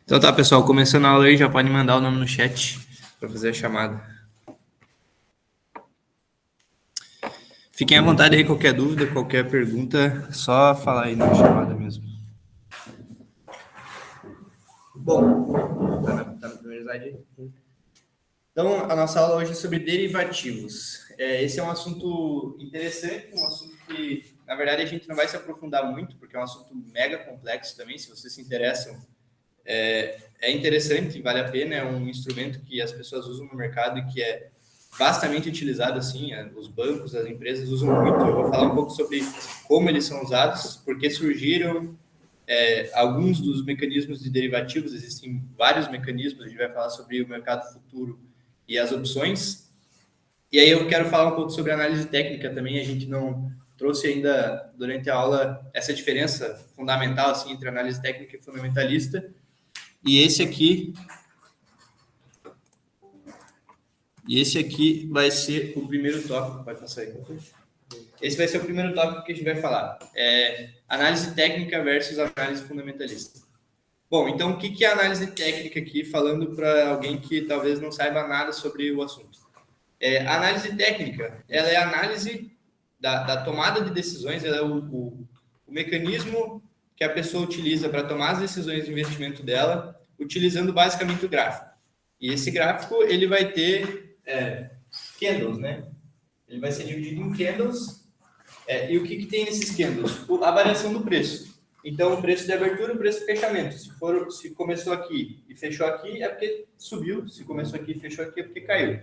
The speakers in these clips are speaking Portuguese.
Então tá, pessoal, começando a aula aí, já pode mandar o nome no chat para fazer a chamada. Fiquem à vontade aí, qualquer dúvida, qualquer pergunta, só falar aí na chamada mesmo. Bom, tá no primeiro slide aí. Então, a nossa aula hoje é sobre derivativos. Esse é um assunto interessante, um assunto que, na verdade, a gente não vai se aprofundar muito, porque é um assunto mega complexo também, se vocês se interessam. É interessante, vale a pena, é um instrumento que as pessoas usam no mercado e que é bastante utilizado, assim, os bancos, as empresas usam muito. Eu vou falar um pouco sobre como eles são usados, porque surgiram alguns dos mecanismos de derivativos, existem vários mecanismos, a gente vai falar sobre o mercado futuro e as opções. E aí eu quero falar um pouco sobre análise técnica também, a gente não trouxe ainda durante a aula essa diferença fundamental assim, entre análise técnica e fundamentalista. E esse aqui vai ser o primeiro tópico. Pode passar aí. Esse vai ser o primeiro tópico que a gente vai falar. Análise técnica versus análise fundamentalista. Bom, então o que é análise técnica aqui, falando para alguém que talvez não saiba nada sobre o assunto? A análise técnica, ela é a análise da tomada de decisões, ela é o mecanismo que a pessoa utiliza para tomar as decisões de investimento dela, utilizando basicamente o gráfico. E esse gráfico, ele vai ter candles, né? Ele vai ser dividido em candles. E o que tem nesses candles? A variação do preço. Então, o preço de abertura e o preço de fechamento. Se começou aqui e fechou aqui, é porque subiu. Se começou aqui e fechou aqui, é porque caiu.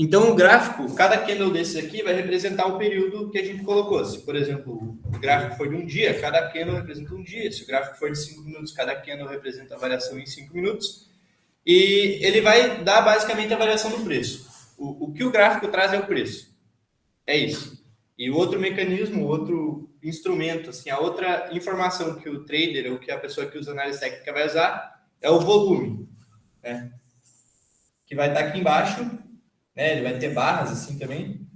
Então, o gráfico, cada candle desses aqui vai representar o período que a gente colocou. Se, por exemplo, o gráfico for de um dia, cada candle representa um dia. Se o gráfico for de 5 minutos, cada candle representa a variação em 5 minutos. E ele vai dar basicamente a variação do preço. O que o gráfico traz é o preço. É isso. E o outro mecanismo, o outro instrumento, assim, a outra informação que o trader ou que a pessoa que usa análise técnica vai usar é o volume, né? Que vai estar aqui embaixo, né? Ele vai ter barras assim também.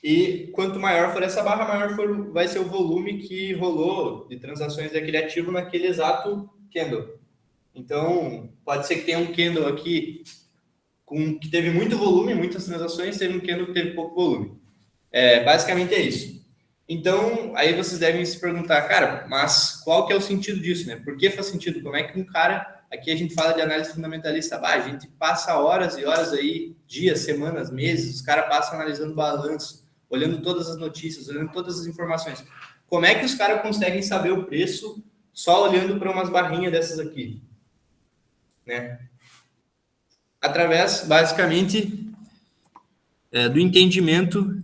E quanto maior for essa barra, maior vai ser o volume que rolou de transações daquele ativo naquele exato candle. Então, pode ser que tenha um candle aqui que teve muito volume, muitas transações, teve um candle que teve pouco volume. Basicamente é isso. Então, aí vocês devem se perguntar, cara, mas qual que é o sentido disso, né? Por que faz sentido? Como é que um cara... Aqui a gente fala de análise fundamentalista, a gente passa horas e horas aí, dias, semanas, meses, os caras passam analisando balanço, olhando todas as notícias, olhando todas as informações. Como é que os caras conseguem saber o preço só olhando para umas barrinhas dessas aqui? Né? Através, basicamente, do entendimento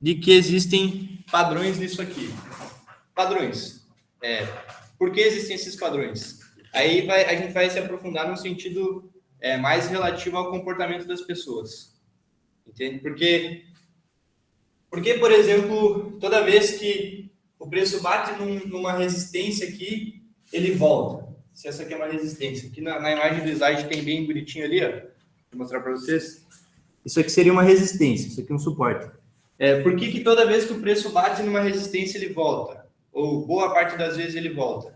de que existem padrões nisso aqui. Padrões. Por que existem esses padrões? Aí a gente vai se aprofundar no sentido mais relativo ao comportamento das pessoas. Entende? Porque, por exemplo, toda vez que o preço bate numa resistência aqui, ele volta. Se essa aqui é uma resistência. Aqui na imagem do slide tem bem bonitinho ali, ó. Vou mostrar para vocês. Isso aqui seria uma resistência, isso aqui é um suporte. Por que toda vez que o preço bate numa resistência, ele volta? Ou boa parte das vezes ele volta?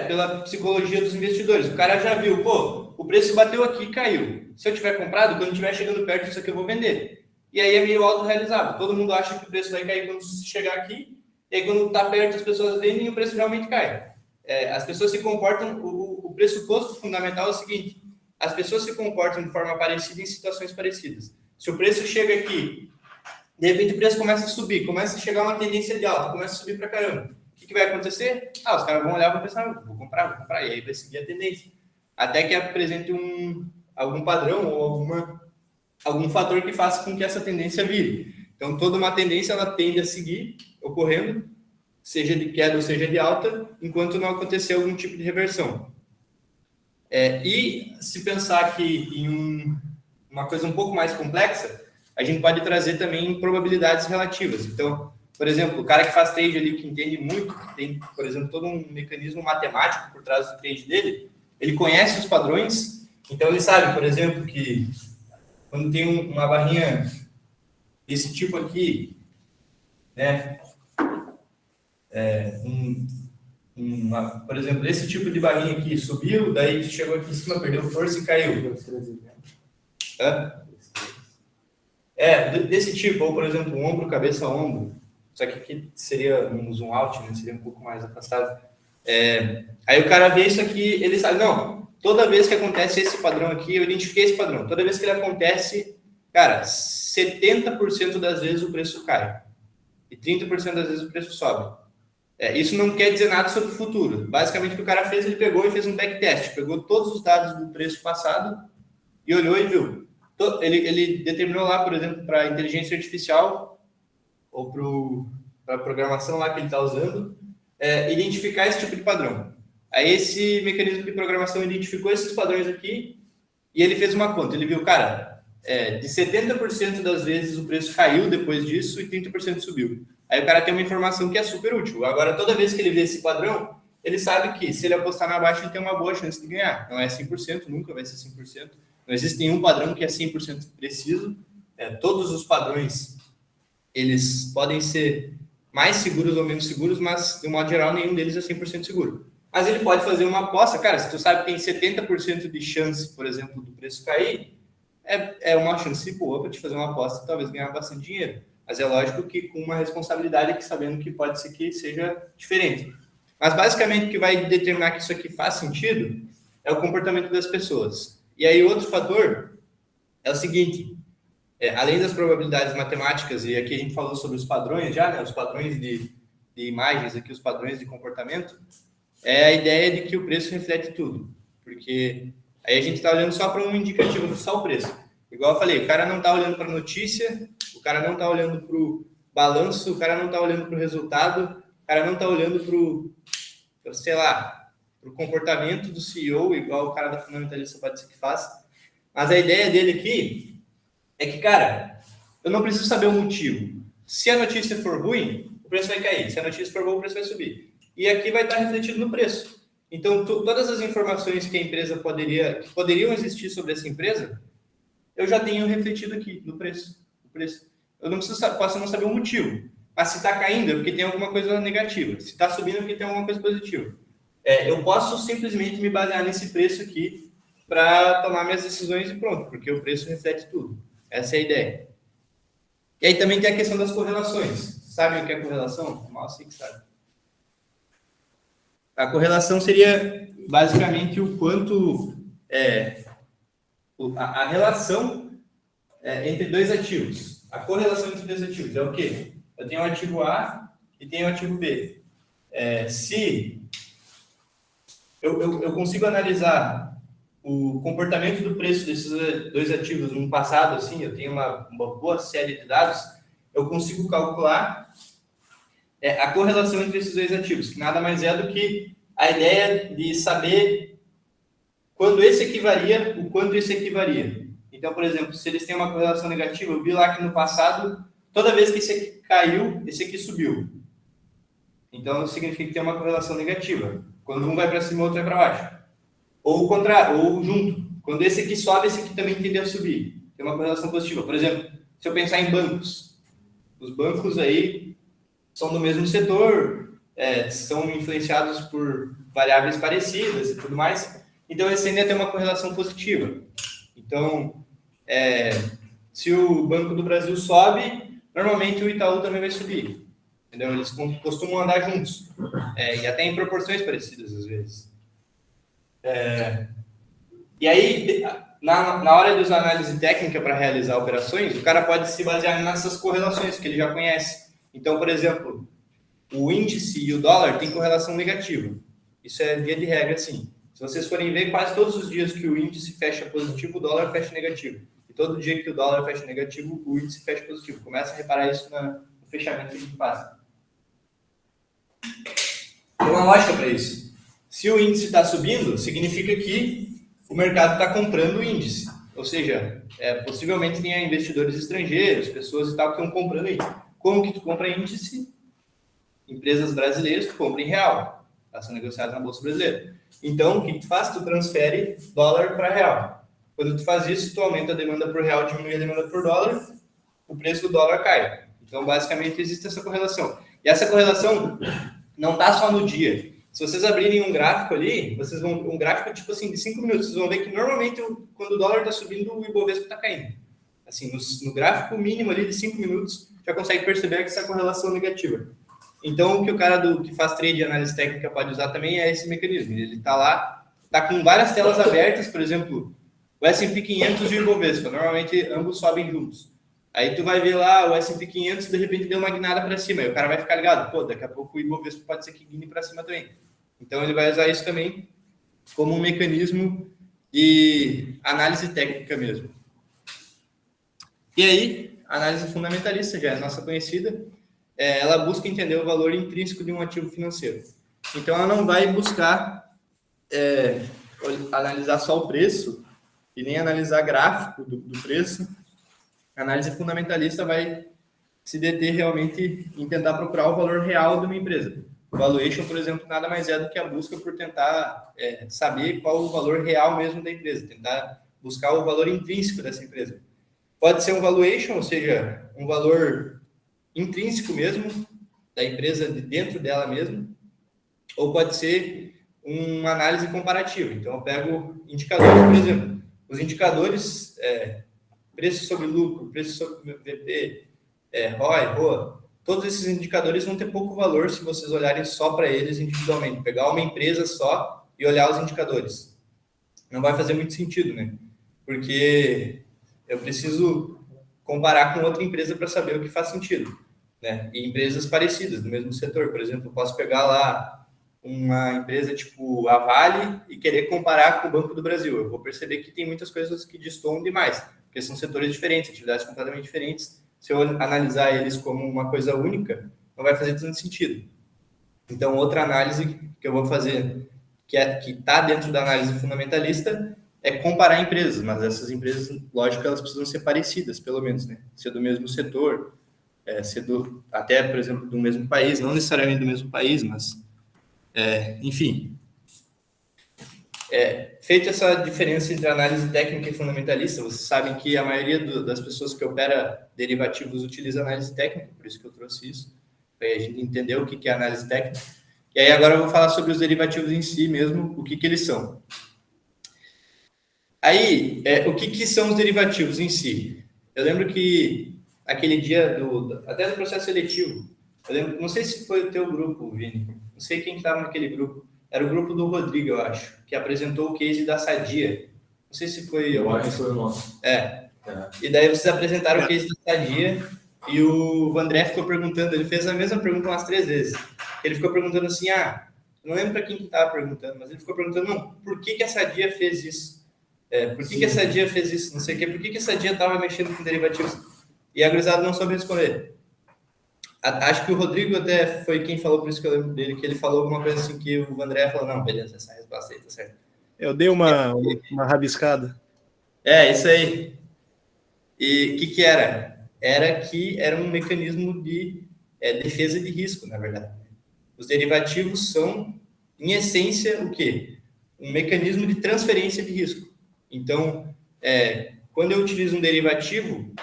Pela psicologia dos investidores. O cara já viu, o preço bateu aqui e caiu. Se eu tiver comprado, quando estiver chegando perto disso aqui, eu vou vender. E aí é meio autorrealizável. Todo mundo acha que o preço vai cair quando chegar aqui, e aí quando está perto as pessoas vendem e o preço realmente cai. As pessoas se comportam... O pressuposto fundamental é o seguinte: as pessoas se comportam de forma parecida em situações parecidas. Se o preço chega aqui, de repente o preço começa a subir, começa a chegar uma tendência de alta, começa a subir para caramba. O que vai acontecer? Os caras vão olhar e vão pensar, vou comprar, e aí vai seguir a tendência. Até que apresente algum padrão ou algum fator que faça com que essa tendência vire. Então, toda uma tendência, ela tende a seguir ocorrendo, seja de queda ou seja de alta, enquanto não acontecer algum tipo de reversão. E se pensar aqui em uma coisa um pouco mais complexa, a gente pode trazer também probabilidades relativas. Então, por exemplo, o cara que faz trade ali, que entende muito, que tem, por exemplo, todo um mecanismo matemático por trás do trade dele, ele conhece os padrões, então ele sabe, por exemplo, que quando tem uma barrinha desse tipo aqui, né, por exemplo, esse tipo de barrinha aqui subiu, daí chegou aqui em cima, perdeu força e caiu. Desse tipo, ou por exemplo, ombro, cabeça, ombro. Só que aqui seria um zoom out, né? Seria um pouco mais afastado. Aí o cara vê isso aqui, ele sabe, não, toda vez que acontece esse padrão aqui, eu identifiquei esse padrão. Toda vez que ele acontece, cara, 70% das vezes o preço cai. E 30% das vezes o preço sobe. Isso não quer dizer nada sobre o futuro. Basicamente, o que o cara fez, ele pegou e fez um backtest. Pegou todos os dados do preço passado e olhou e viu. Ele determinou lá, por exemplo, para a inteligência artificial ou para a programação lá que ele está usando, identificar esse tipo de padrão. Aí esse mecanismo de programação identificou esses padrões aqui e ele fez uma conta. Ele viu, cara, de 70% das vezes o preço caiu depois disso e 30% subiu. Aí o cara tem uma informação que é super útil. Agora, toda vez que ele vê esse padrão, ele sabe que se ele apostar na baixa, ele tem uma boa chance de ganhar. Não é 100%, nunca vai ser 100%. Não existe nenhum padrão que é 100% preciso. Todos os padrões, eles podem ser mais seguros ou menos seguros, mas, de um modo geral, nenhum deles é 100% seguro. Mas ele pode fazer uma aposta. Cara, se tu sabe que tem 70% de chance, por exemplo, do preço cair, é uma chance boa para te fazer uma aposta e talvez ganhar bastante dinheiro. Mas é lógico que com uma responsabilidade, que sabendo que pode ser que seja diferente. Mas, basicamente, o que vai determinar que isso aqui faz sentido é o comportamento das pessoas. E aí, outro fator é o seguinte, além das probabilidades matemáticas, e aqui a gente falou sobre os padrões já, né, os padrões de imagens, aqui os padrões de comportamento, é a ideia de que o preço reflete tudo. Porque aí a gente está olhando só para um indicativo, só o preço. Igual eu falei, o cara não está olhando para a notícia, o cara não está olhando para o balanço, o cara não está olhando para o resultado, o cara não está olhando para o comportamento do CEO, igual o cara da fundamentalista pode ser que faça. Mas a ideia dele aqui é que, cara, eu não preciso saber o motivo. Se a notícia for ruim, o preço vai cair. Se a notícia for boa, o preço vai subir. E aqui vai estar refletido no preço. Então, todas as informações que a empresa que poderiam existir sobre essa empresa, eu já tenho refletido aqui no preço. Eu não posso não saber o motivo. Mas se está caindo é porque tem alguma coisa negativa. Se está subindo é porque tem alguma coisa positiva. Eu posso simplesmente me basear nesse preço aqui para tomar minhas decisões e pronto, porque o preço reflete tudo. Essa é a ideia. E aí também tem a questão das correlações. Sabem o que é correlação? Mal sei que sabe. A correlação seria basicamente o quanto a relação entre dois ativos. A correlação entre dois ativos é o quê? Eu tenho o ativo A e tenho o ativo B. Se eu consigo analisar o comportamento do preço desses dois ativos no passado, assim, eu tenho uma boa série de dados, eu consigo calcular a correlação entre esses dois ativos, que nada mais é do que a ideia de saber quando esse aqui varia, o quanto esse aqui varia. Então, por exemplo, se eles têm uma correlação negativa, eu vi lá que no passado, toda vez que esse aqui caiu, esse aqui subiu. Então, significa que tem uma correlação negativa. Quando um vai para cima, o outro vai para baixo. Ou o contrário, ou junto. Quando esse aqui sobe, esse aqui também tende a subir. Tem uma correlação positiva. Por exemplo, se eu pensar em bancos, os bancos aí são do mesmo setor, são influenciados por variáveis parecidas e tudo mais. Então, eles tendem a ter uma correlação positiva. Então, se o Banco do Brasil sobe, normalmente o Itaú também vai subir. Entendeu? Eles costumam andar juntos. E até em proporções parecidas, às vezes. E aí, na hora de usar análise técnica para realizar operações, o cara pode se basear nessas correlações que ele já conhece. Então, por exemplo, o índice e o dólar têm correlação negativa. Isso é via de regra, sim. Se vocês forem ver, quase todos os dias que o índice fecha positivo, o dólar fecha negativo. E todo dia que o dólar fecha negativo, o índice fecha positivo. Começa a reparar isso no fechamento que a gente faz. Tem uma lógica para isso. Se o índice está subindo, significa que o mercado está comprando o índice. Ou seja, possivelmente tenha investidores estrangeiros, pessoas e tal que estão comprando índice. Como que tu compra índice? Empresas brasileiras que compram em real. Está sendo negociado na Bolsa Brasileira. Então, o que tu faz? Tu transfere dólar para real. Quando tu faz isso, tu aumenta a demanda por real, diminui a demanda por dólar, o preço do dólar cai. Então, basicamente, existe essa correlação. E essa correlação não está só no dia. Se vocês abrirem um gráfico ali, vocês vão um gráfico tipo assim de 5 minutos, vocês vão ver que normalmente quando o dólar está subindo, o Ibovespa está caindo. Assim, no gráfico mínimo ali de 5 minutos, já consegue perceber que essa correlação negativa. Então, o que o cara que faz trade de análise técnica pode usar também é esse mecanismo. Ele está lá, está com várias telas abertas, por exemplo, o S&P 500 e o Ibovespa. Normalmente, ambos sobem juntos. Aí tu vai ver lá o S&P 500, de repente deu uma guinada para cima. Aí o cara vai ficar ligado, pô, daqui a pouco o Ibovespa pode ser que guine para cima também. Então, ele vai usar isso também como um mecanismo de análise técnica mesmo. E aí, a análise fundamentalista, já é nossa conhecida, ela busca entender o valor intrínseco de um ativo financeiro. Então, ela não vai buscar analisar só o preço e nem analisar gráfico do preço. A análise fundamentalista vai se deter realmente em tentar procurar o valor real de uma empresa. O valuation, por exemplo, nada mais é do que a busca por tentar saber qual o valor real mesmo da empresa, tentar buscar o valor intrínseco dessa empresa. Pode ser um valuation, ou seja, um valor intrínseco mesmo, da empresa de dentro dela mesmo, ou pode ser uma análise comparativa. Então, eu pego indicadores, por exemplo, os indicadores, preço sobre lucro, preço sobre VP, ROI, ROA, todos esses indicadores vão ter pouco valor se vocês olharem só para eles individualmente, pegar uma empresa só e olhar os indicadores. Não vai fazer muito sentido, né? Porque eu preciso comparar com outra empresa para saber o que faz sentido, né? E empresas parecidas, do mesmo setor. Por exemplo, eu posso pegar lá uma empresa tipo a Vale e querer comparar com o Banco do Brasil. Eu vou perceber que tem muitas coisas que destoam demais, porque são setores diferentes, atividades completamente diferentes. Se eu analisar eles como uma coisa única, não vai fazer tanto sentido. Então, outra análise que eu vou fazer, que está dentro da análise fundamentalista, é comparar empresas, mas essas empresas, lógico, elas precisam ser parecidas, pelo menos, né? Ser do mesmo setor, ser até, por exemplo, do mesmo país, não necessariamente do mesmo país, mas, enfim. Feita essa diferença entre análise técnica e fundamentalista, vocês sabem que a maioria das pessoas que opera derivativos utiliza análise técnica, por isso que eu trouxe isso, para a gente entender o que é análise técnica. E aí agora eu vou falar sobre os derivativos em si mesmo, o que eles são. Aí, o que são os derivativos em si? Eu lembro que aquele dia até do processo seletivo, eu lembro, não sei se foi o teu grupo, Vini, não sei quem estava naquele grupo, era o grupo do Rodrigo, eu acho, que apresentou o case da Sadia. Não sei se foi... Eu acho que foi o nosso. E daí vocês apresentaram o case da Sadia e o André ficou perguntando, ele fez a mesma pergunta umas 3 vezes. Ele ficou perguntando assim, não lembro para quem que estava perguntando, mas ele ficou perguntando, não, por que a Sadia fez isso? Por que a Sadia fez isso? Não sei o quê. Por que a Sadia estava mexendo com derivativos? E a gurizada não soube responder. Acho que o Rodrigo até foi quem falou, por isso que eu lembro dele, que ele falou alguma coisa assim que o André falou, não, beleza, essa resposta aí tá certo. Eu dei uma rabiscada. Isso aí. E o que era? Era um mecanismo de defesa de risco, na verdade. Os derivativos são, em essência, o quê? Um mecanismo de transferência de risco. Então, quando eu utilizo um derivativo,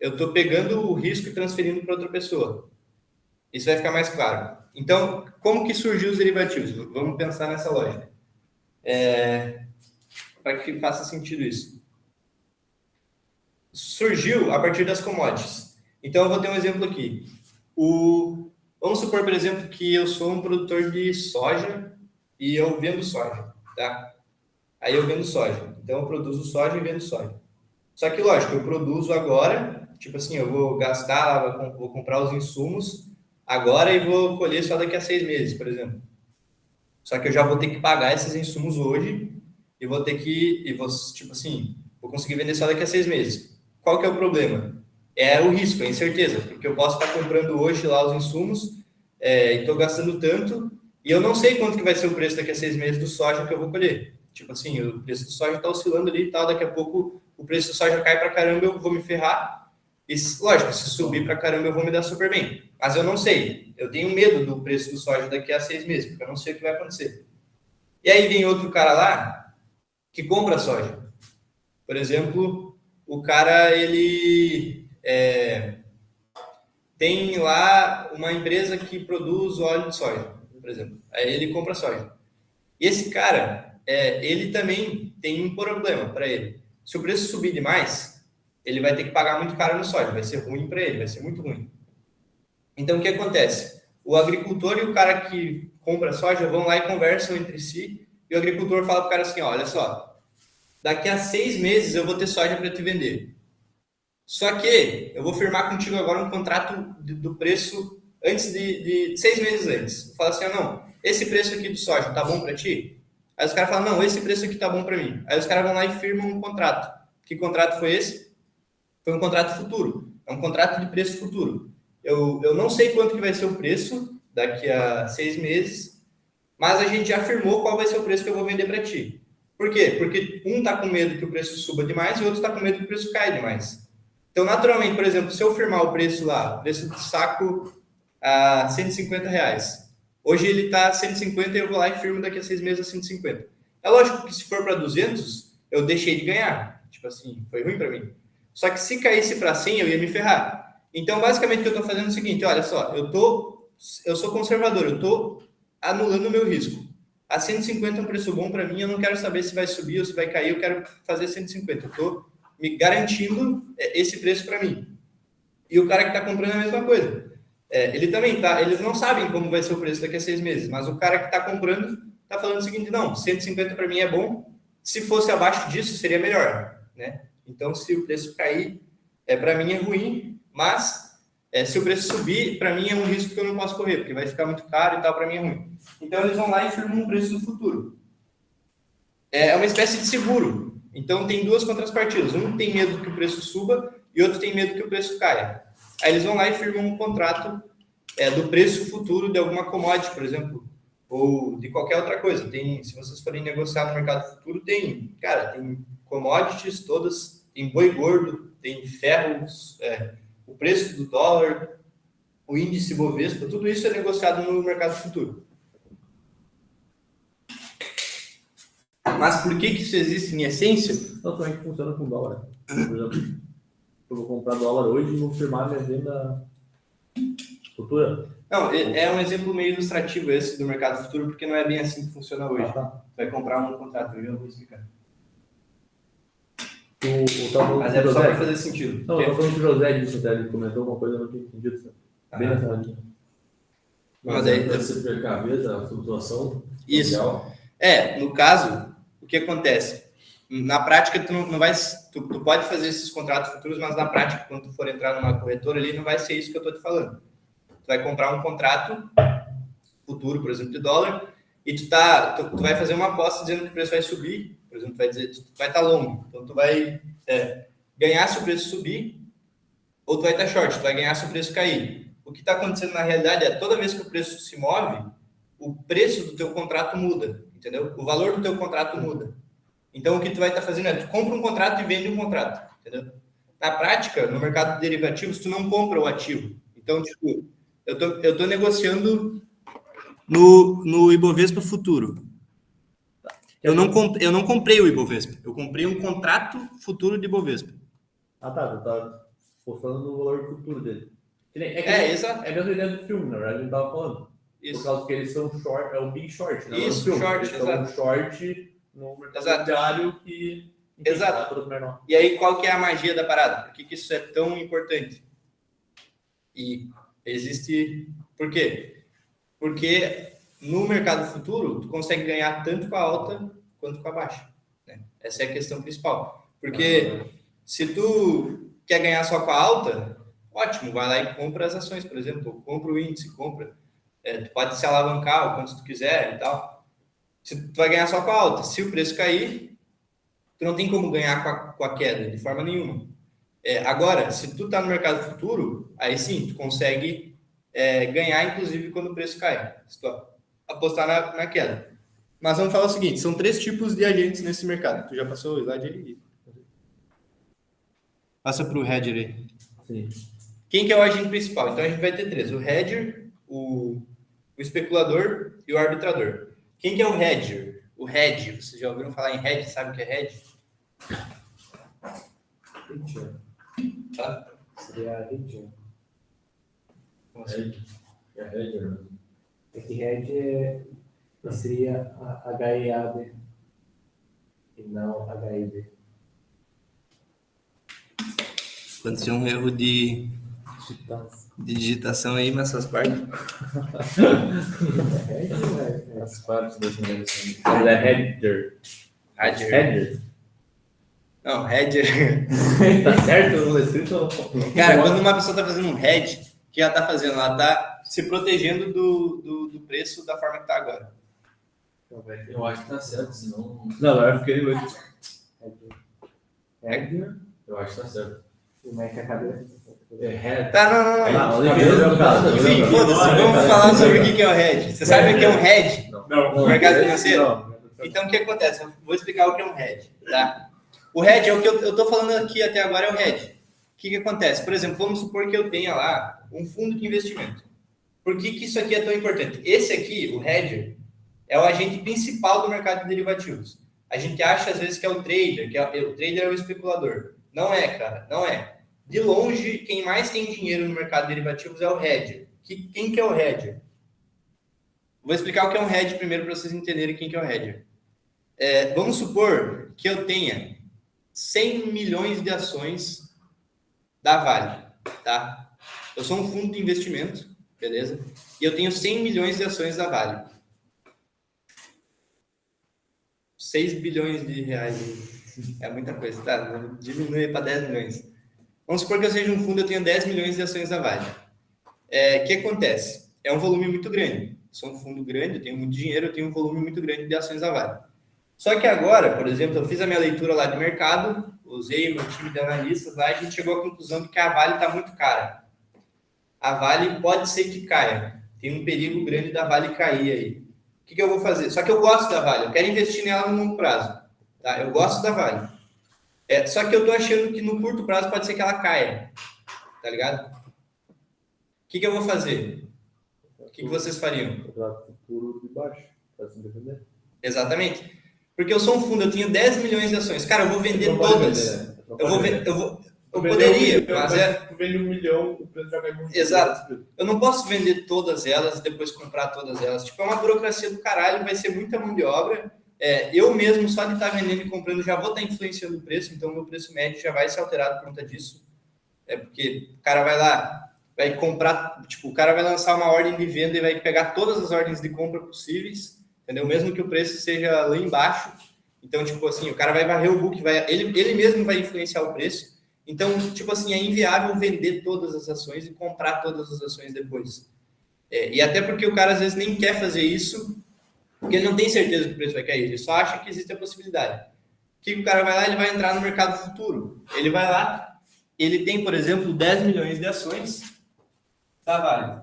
eu estou pegando o risco e transferindo para outra pessoa. Isso vai ficar mais claro. Então, como que surgiu os derivativos? Vamos pensar nessa lógica. Para que faça sentido isso. Surgiu a partir das commodities. Então, eu vou ter um exemplo aqui. Vamos supor, por exemplo, que eu sou um produtor de soja e eu vendo soja, tá? Aí eu vendo soja. Então, eu produzo soja e vendo soja. Só que, lógico, eu produzo agora, tipo assim, eu vou gastar, vou comprar os insumos agora e vou colher só daqui a 6 meses, por exemplo. Só que eu já vou ter que pagar esses insumos hoje e vou tipo assim, vou conseguir vender só daqui a 6 meses. Qual que é o problema? É o risco, a incerteza, porque eu posso estar comprando hoje lá os insumos e estou gastando tanto e eu não sei quanto que vai ser o preço daqui a 6 meses do soja que eu vou colher. Tipo assim, o preço do soja está oscilando ali e tal, daqui a pouco o preço do soja cai para caramba, eu vou me ferrar. E, lógico, se subir para caramba, eu vou me dar super bem. Mas eu não sei. Eu tenho medo do preço do soja daqui a 6 meses, porque eu não sei o que vai acontecer. E aí vem outro cara lá que compra soja. Por exemplo, o cara, ele tem lá uma empresa que produz óleo de soja. por exemplo. Aí ele compra soja. E esse cara, ele também tem um problema para ele. Se o preço subir demais, ele vai ter que pagar muito caro no soja, vai ser ruim para ele, vai ser muito ruim. Então, o que acontece? O agricultor e o cara que compra soja vão lá e conversam entre si, e o agricultor fala para o cara assim, ó, olha só, daqui a 6 meses eu vou ter soja para te vender. Só que eu vou firmar contigo agora um contrato do preço antes de 6 meses antes. Eu falo assim, não, esse preço aqui do soja tá bom para ti? Aí os caras falam, não, esse preço aqui tá bom para mim. Aí os caras vão lá e firmam um contrato. Que contrato foi esse? Foi um contrato futuro. É um contrato de preço futuro. Eu não sei quanto que vai ser o preço daqui a 6 meses, mas a gente já firmou qual vai ser o preço que eu vou vender para ti. Por quê? Porque um está com medo que o preço suba demais e o outro está com medo que o preço caia demais. Então, naturalmente, por exemplo, se eu firmar o preço lá, o preço do saco a R$ 150, hoje ele está a 150 e eu vou lá e firmo daqui a 6 meses a 150. É lógico que se for para 200, eu deixei de ganhar. Tipo assim, foi ruim para mim. Só que se caísse para 100, eu ia me ferrar. Então, basicamente, o que eu estou fazendo é o seguinte, olha só, eu sou conservador, eu estou anulando o meu risco. A 150 é um preço bom para mim, eu não quero saber se vai subir ou se vai cair, eu quero fazer 150. Eu estou me garantindo esse preço para mim. E o cara que está comprando é a mesma coisa. Ele também tá, eles não sabem como vai ser o preço daqui a 6 meses, mas o cara que está comprando está falando o seguinte, não, 150 para mim é bom, se fosse abaixo disso seria melhor, né? Então, se o preço cair, para mim é ruim, mas se o preço subir, para mim é um risco que eu não posso correr, porque vai ficar muito caro e tal, para mim é ruim. Então, eles vão lá e firmam um preço no futuro. É uma espécie de seguro. Então, tem duas contrapartidas. Um tem medo que o preço suba e outro tem medo que o preço caia. Aí eles vão lá e firmam um contrato do preço futuro de alguma commodity, por exemplo, ou de qualquer outra coisa. Se vocês forem negociar no mercado futuro, tem commodities todas, tem boi gordo, tem ferros, o preço do dólar, o índice Bovespa, tudo isso é negociado no mercado futuro. Mas por que isso existe em essência? Não, também funciona com dólar. Por exemplo, eu vou comprar dólar hoje e vou firmar minha venda futura. Não, é um exemplo meio ilustrativo esse do mercado futuro, porque não é bem assim que funciona hoje. Tá. Vai comprar um contrato, eu vou explicar. Mas é só para fazer sentido. Não, eu tô falando que o José disse, ele comentou alguma coisa, eu não tinha entendido. Bem nessa linha. Mas aí você perca a vez, a flutuação. Isso. Mundial. No caso, o que acontece? Na prática, tu não vai. Tu pode fazer esses contratos futuros, mas na prática, quando tu for entrar numa corretora ali, não vai ser isso que eu estou te falando. Tu vai comprar um contrato futuro, por exemplo, de dólar, e tu vai fazer uma aposta dizendo que o preço vai subir. Por exemplo, tu vai dizer, tu vai estar longo. Então, tu vai ganhar se o preço subir, ou tu vai estar short, tu vai ganhar se o preço cair. O que está acontecendo na realidade é toda vez que o preço se move, o preço do teu contrato muda, entendeu? O valor do teu contrato muda. Então, o que tu vai estar fazendo é, tu compra um contrato e vende um contrato, entendeu? Na prática, no mercado de derivativos, tu não compra o ativo. Então, tipo, eu tô negociando no Ibovespa futuro. Eu não comprei o Ibovespa, eu comprei um contrato futuro de Ibovespa. Ah, tá, tu tá postando no valor futuro dele. Exato. É a mesma ideia do filme, na verdade, a gente tava falando. Isso. Por causa que eles são short, é o big short, né? Isso, short, eles são short no mercado diário que... Enfim, Exato. Tá menor. E aí, qual que é a magia da parada? Por que isso é tão importante? E existe... Por quê? Porque no mercado futuro, tu consegue ganhar tanto com a alta quanto com a baixa, né? Essa é a questão principal. Porque se tu quer ganhar só com a alta, ótimo, vai lá e compra as ações, por exemplo, compra o índice, compra. Tu pode se alavancar o quanto tu quiser e tal. Tu vai ganhar só com a alta. Se o preço cair, tu não tem como ganhar com a queda, de forma nenhuma. Agora, se tu tá no mercado futuro, aí sim, tu consegue ganhar, inclusive, quando o preço cai. Se tu apostar na queda. Mas vamos falar o seguinte, são 3 tipos de agentes nesse mercado. Tu já passou o slide aí? Passa para o hedger aí. Sim. Quem que é o agente principal? Então, a gente vai ter 3. O hedger, o especulador e o arbitrador. Quem que é o hedger? O hedge, vocês já ouviram falar em hedge? Sabe o que é hedge? Tá? Seria a hedge. É hedge, né? É que hedge seria HEAD e não HID. Aconteceu um erro de digitação aí nessas partes. É hedge, velho. As partes das minhas. Mas é hedger. Hedger. Não, hedge. Tá certo? Não é escrito? Cara, quando uma pessoa está fazendo um hedge, o que ela está fazendo? Ela está se protegendo do preço da forma que está agora. Eu acho que tá certo, senão. Não, agora eu fiquei muito. Hedger. Eu acho que tá certo. Como é que é a cadeira? É Tá, não. Enfim, Não, foda-se, vamos falar sobre o que é o hedge. Você sabe o que é um hedge? Não. No mercado financeiro? Não. Então, o que acontece? Eu vou explicar o que é um hedge, tá? O hedge é o que eu estou falando aqui até agora, é o hedge. O que acontece? Por exemplo, vamos supor que eu tenha lá um fundo de investimento. Por que isso aqui é tão importante? Esse aqui, o hedger, é o agente principal do mercado de derivativos. A gente acha, às vezes, que é o trader, o trader é o especulador. Não é, cara, não é. De longe, quem mais tem dinheiro no mercado de derivativos é o hedger. Quem que é o hedger? Vou explicar o que é um hedge primeiro para vocês entenderem quem que é o hedger. Vamos supor que eu tenha 100 milhões de ações da Vale, tá? Eu sou um fundo de investimento, beleza? E eu tenho 100 milhões de ações da Vale. 6 bilhões de reais. É muita coisa, tá? Diminui para 10 milhões. Vamos supor que eu seja um fundo, eu tenho 10 milhões de ações da Vale. O que acontece? É um volume muito grande. Sou um fundo grande, eu tenho muito dinheiro, eu tenho um volume muito grande de ações da Vale. Só que agora, por exemplo, eu fiz a minha leitura lá de mercado, usei o meu time de analistas lá e a gente chegou à conclusão de que a Vale está muito cara. A Vale pode ser que caia. Tem um perigo grande da Vale cair aí. O que eu vou fazer? Só que eu gosto da Vale, eu quero investir nela no longo prazo. Tá? Eu gosto da Vale. Só que eu tô achando que no curto prazo pode ser que ela caia. Tá ligado? O que eu vou fazer? O que vocês fariam? Futuro de baixo, para se defender. Exatamente. Porque eu sou um fundo, eu tenho 10 milhões de ações. Cara, eu vou vender todas. Eu poderia, mas Vende 1 milhão, o preço já cai muito. Exato. Eu não posso vender todas elas e depois comprar todas elas. Tipo, é uma burocracia do caralho, vai ser muita mão de obra. Eu mesmo, só de estar vendendo e comprando, já vou estar influenciando o preço, então o meu preço médio já vai ser alterado por conta disso. Porque o cara vai lá, vai comprar, tipo, o cara vai lançar uma ordem de venda e vai pegar todas as ordens de compra possíveis, entendeu? Mesmo que o preço seja lá embaixo. Então, tipo assim, o cara vai varrer o book, ele mesmo vai influenciar o preço. Então, tipo assim, é inviável vender todas as ações e comprar todas as ações depois. E até porque o cara, às vezes, nem quer fazer isso, porque ele não tem certeza que o preço vai cair, ele só acha que existe a possibilidade. O que o cara vai lá? Ele vai entrar no mercado futuro. Ele vai lá, ele tem, por exemplo, 10 milhões de ações da Vale.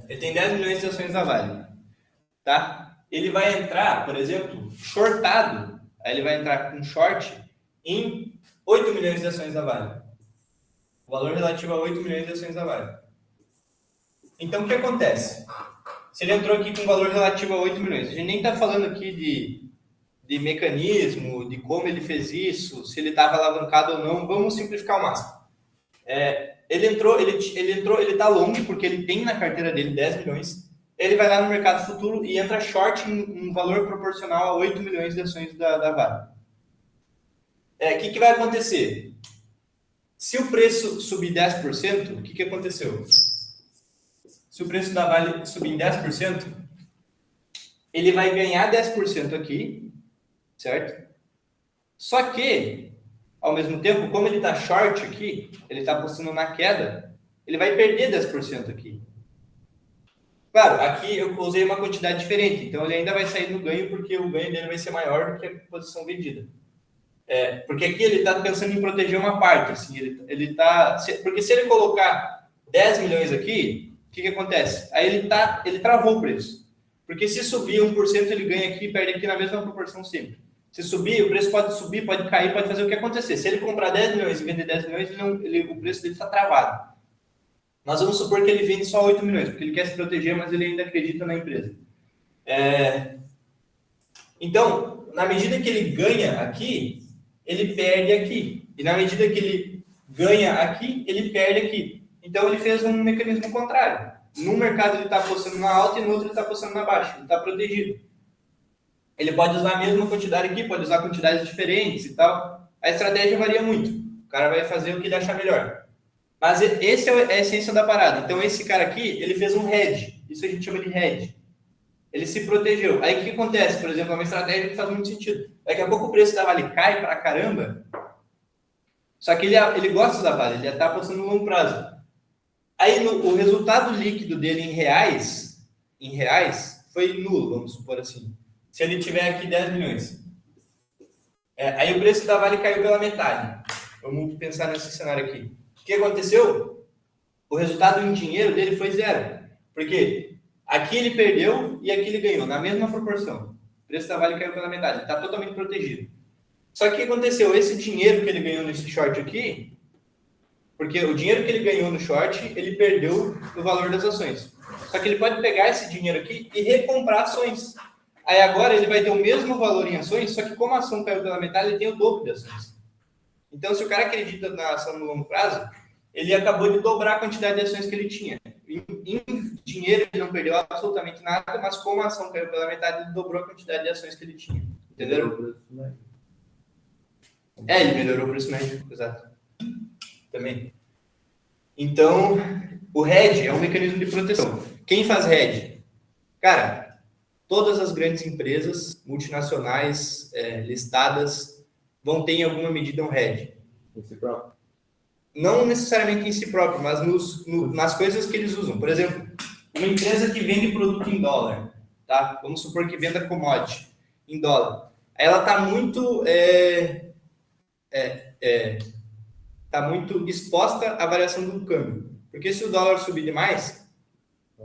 Ele tem 10 milhões de ações da Vale. Tá? Ele vai entrar, por exemplo, shortado. Aí ele vai entrar com short em 8 milhões de ações da Vale. O valor relativo a 8 milhões de ações da Vale. Então, o que acontece? Se ele entrou aqui com valor relativo a 8 milhões, a gente nem está falando aqui de mecanismo, de como ele fez isso, se ele estava alavancado ou não, vamos simplificar ao máximo. Ele está long, porque ele tem na carteira dele 10 milhões, ele vai lá no mercado futuro e entra short em um valor proporcional a 8 milhões de ações da Vale. O que vai acontecer? Se o preço subir 10%, o que aconteceu? Se o preço da Vale subir em 10%, ele vai ganhar 10% aqui, certo? Só que, ao mesmo tempo, como ele está short aqui, ele está apostando na queda, ele vai perder 10% aqui. Claro, aqui eu usei uma quantidade diferente, então ele ainda vai sair no ganho, porque o ganho dele vai ser maior do que a posição vendida. Porque aqui ele está pensando em proteger uma parte, assim, porque se ele colocar 10 milhões aqui, o que acontece? Aí ele travou o preço. Porque se subir 1%, ele ganha aqui e perde aqui na mesma proporção sempre. Se subir, o preço pode subir, pode cair, pode fazer o que acontecer. Se ele comprar 10 milhões e vender 10 milhões, o preço dele está travado. Nós vamos supor que ele vende só 8 milhões, porque ele quer se proteger, mas ele ainda acredita na empresa. Então, na medida que ele ganha aqui, ele perde aqui. E na medida que ele ganha aqui, ele perde aqui. Então ele fez um mecanismo contrário. Num mercado ele está apostando na alta e no outro ele está apostando na baixa. Ele está protegido. Ele pode usar a mesma quantidade aqui, pode usar quantidades diferentes e tal. A estratégia varia muito. O cara vai fazer o que ele achar melhor. Mas esse é a essência da parada. Então esse cara aqui, ele fez um hedge. Isso a gente chama de hedge. Ele se protegeu. Aí o que acontece? Por exemplo, é uma estratégia que faz muito sentido. Daqui a pouco o preço da Vale cai pra caramba. Só que ele gosta da Vale, ele está apostando no longo prazo. Aí o resultado líquido dele em reais foi nulo, vamos supor assim. Se ele tiver aqui 10 milhões. Aí o preço da Vale caiu pela metade. Vamos pensar nesse cenário aqui. O que aconteceu? O resultado em dinheiro dele foi zero. Porque aqui ele perdeu e aqui ele ganhou, na mesma proporção. O preço da Vale caiu pela metade, ele está totalmente protegido. Só que o que aconteceu? Esse dinheiro que ele ganhou nesse short aqui, porque o dinheiro que ele ganhou no short, ele perdeu o valor das ações. Só que ele pode pegar esse dinheiro aqui e recomprar ações. Aí agora ele vai ter o mesmo valor em ações, só que como a ação caiu pela metade, ele tem o dobro de ações. Então, se o cara acredita na ação no longo prazo, ele acabou de dobrar a quantidade de ações que ele tinha. Em dinheiro, ele não perdeu absolutamente nada, mas como a ação caiu pela metade, ele dobrou a quantidade de ações que ele tinha. Entenderam? Ele melhorou o preço médio, exato. Também. Então, o hedge é um mecanismo de proteção. Quem faz hedge? Cara, todas as grandes empresas multinacionais listadas vão ter em alguma medida um hedge. Em si próprio. Não necessariamente em si próprio, mas nas coisas que eles usam. Por exemplo, uma empresa que vende produto em dólar, tá? Vamos supor que venda commodity em dólar. Ela está muito exposta à variação do câmbio. Porque se o dólar subir demais,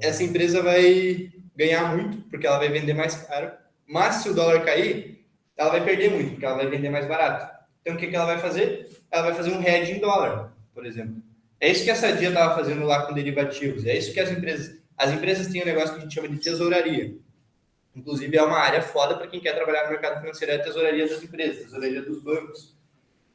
essa empresa vai ganhar muito, porque ela vai vender mais caro. Mas se o dólar cair, ela vai perder muito, porque ela vai vender mais barato. Então, o que ela vai fazer? Ela vai fazer um hedge em dólar, por exemplo. É isso que a Sadia estava fazendo lá com derivativos. É isso que as empresas têm um negócio que a gente chama de tesouraria. Inclusive, é uma área foda para quem quer trabalhar no mercado financeiro, é a tesouraria das empresas, a tesouraria dos bancos.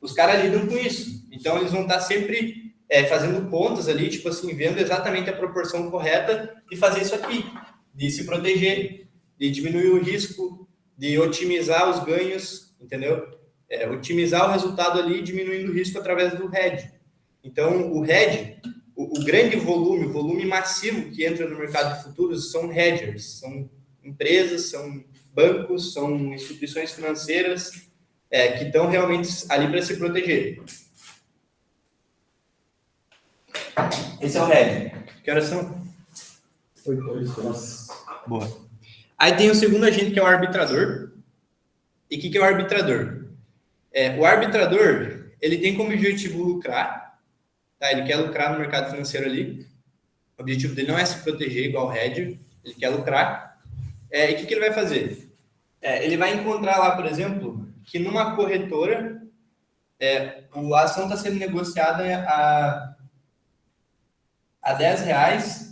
Os caras lidam com isso. Então, eles vão estar sempre fazendo contas ali, tipo assim, vendo exatamente a proporção correta de fazer isso aqui, de se proteger, de diminuir o risco, de otimizar os ganhos, entendeu? Otimizar o resultado ali, diminuindo o risco através do hedge. Então, o hedge, o grande volume, o volume massivo que entra no mercado de futuros são hedgers, são empresas, são bancos, são instituições financeiras que estão realmente ali para se proteger. Esse é o hedge. Que horas são? 8 horas. Boa. Aí tem o segundo agente, que é o arbitrador. E o que é o arbitrador? O arbitrador, ele tem como objetivo lucrar, tá? Ele quer lucrar no mercado financeiro ali. O objetivo dele não é se proteger igual o hedge, ele quer lucrar. E o que ele vai fazer? Ele vai encontrar lá, por exemplo, que numa corretora, a ação está sendo negociada a R$10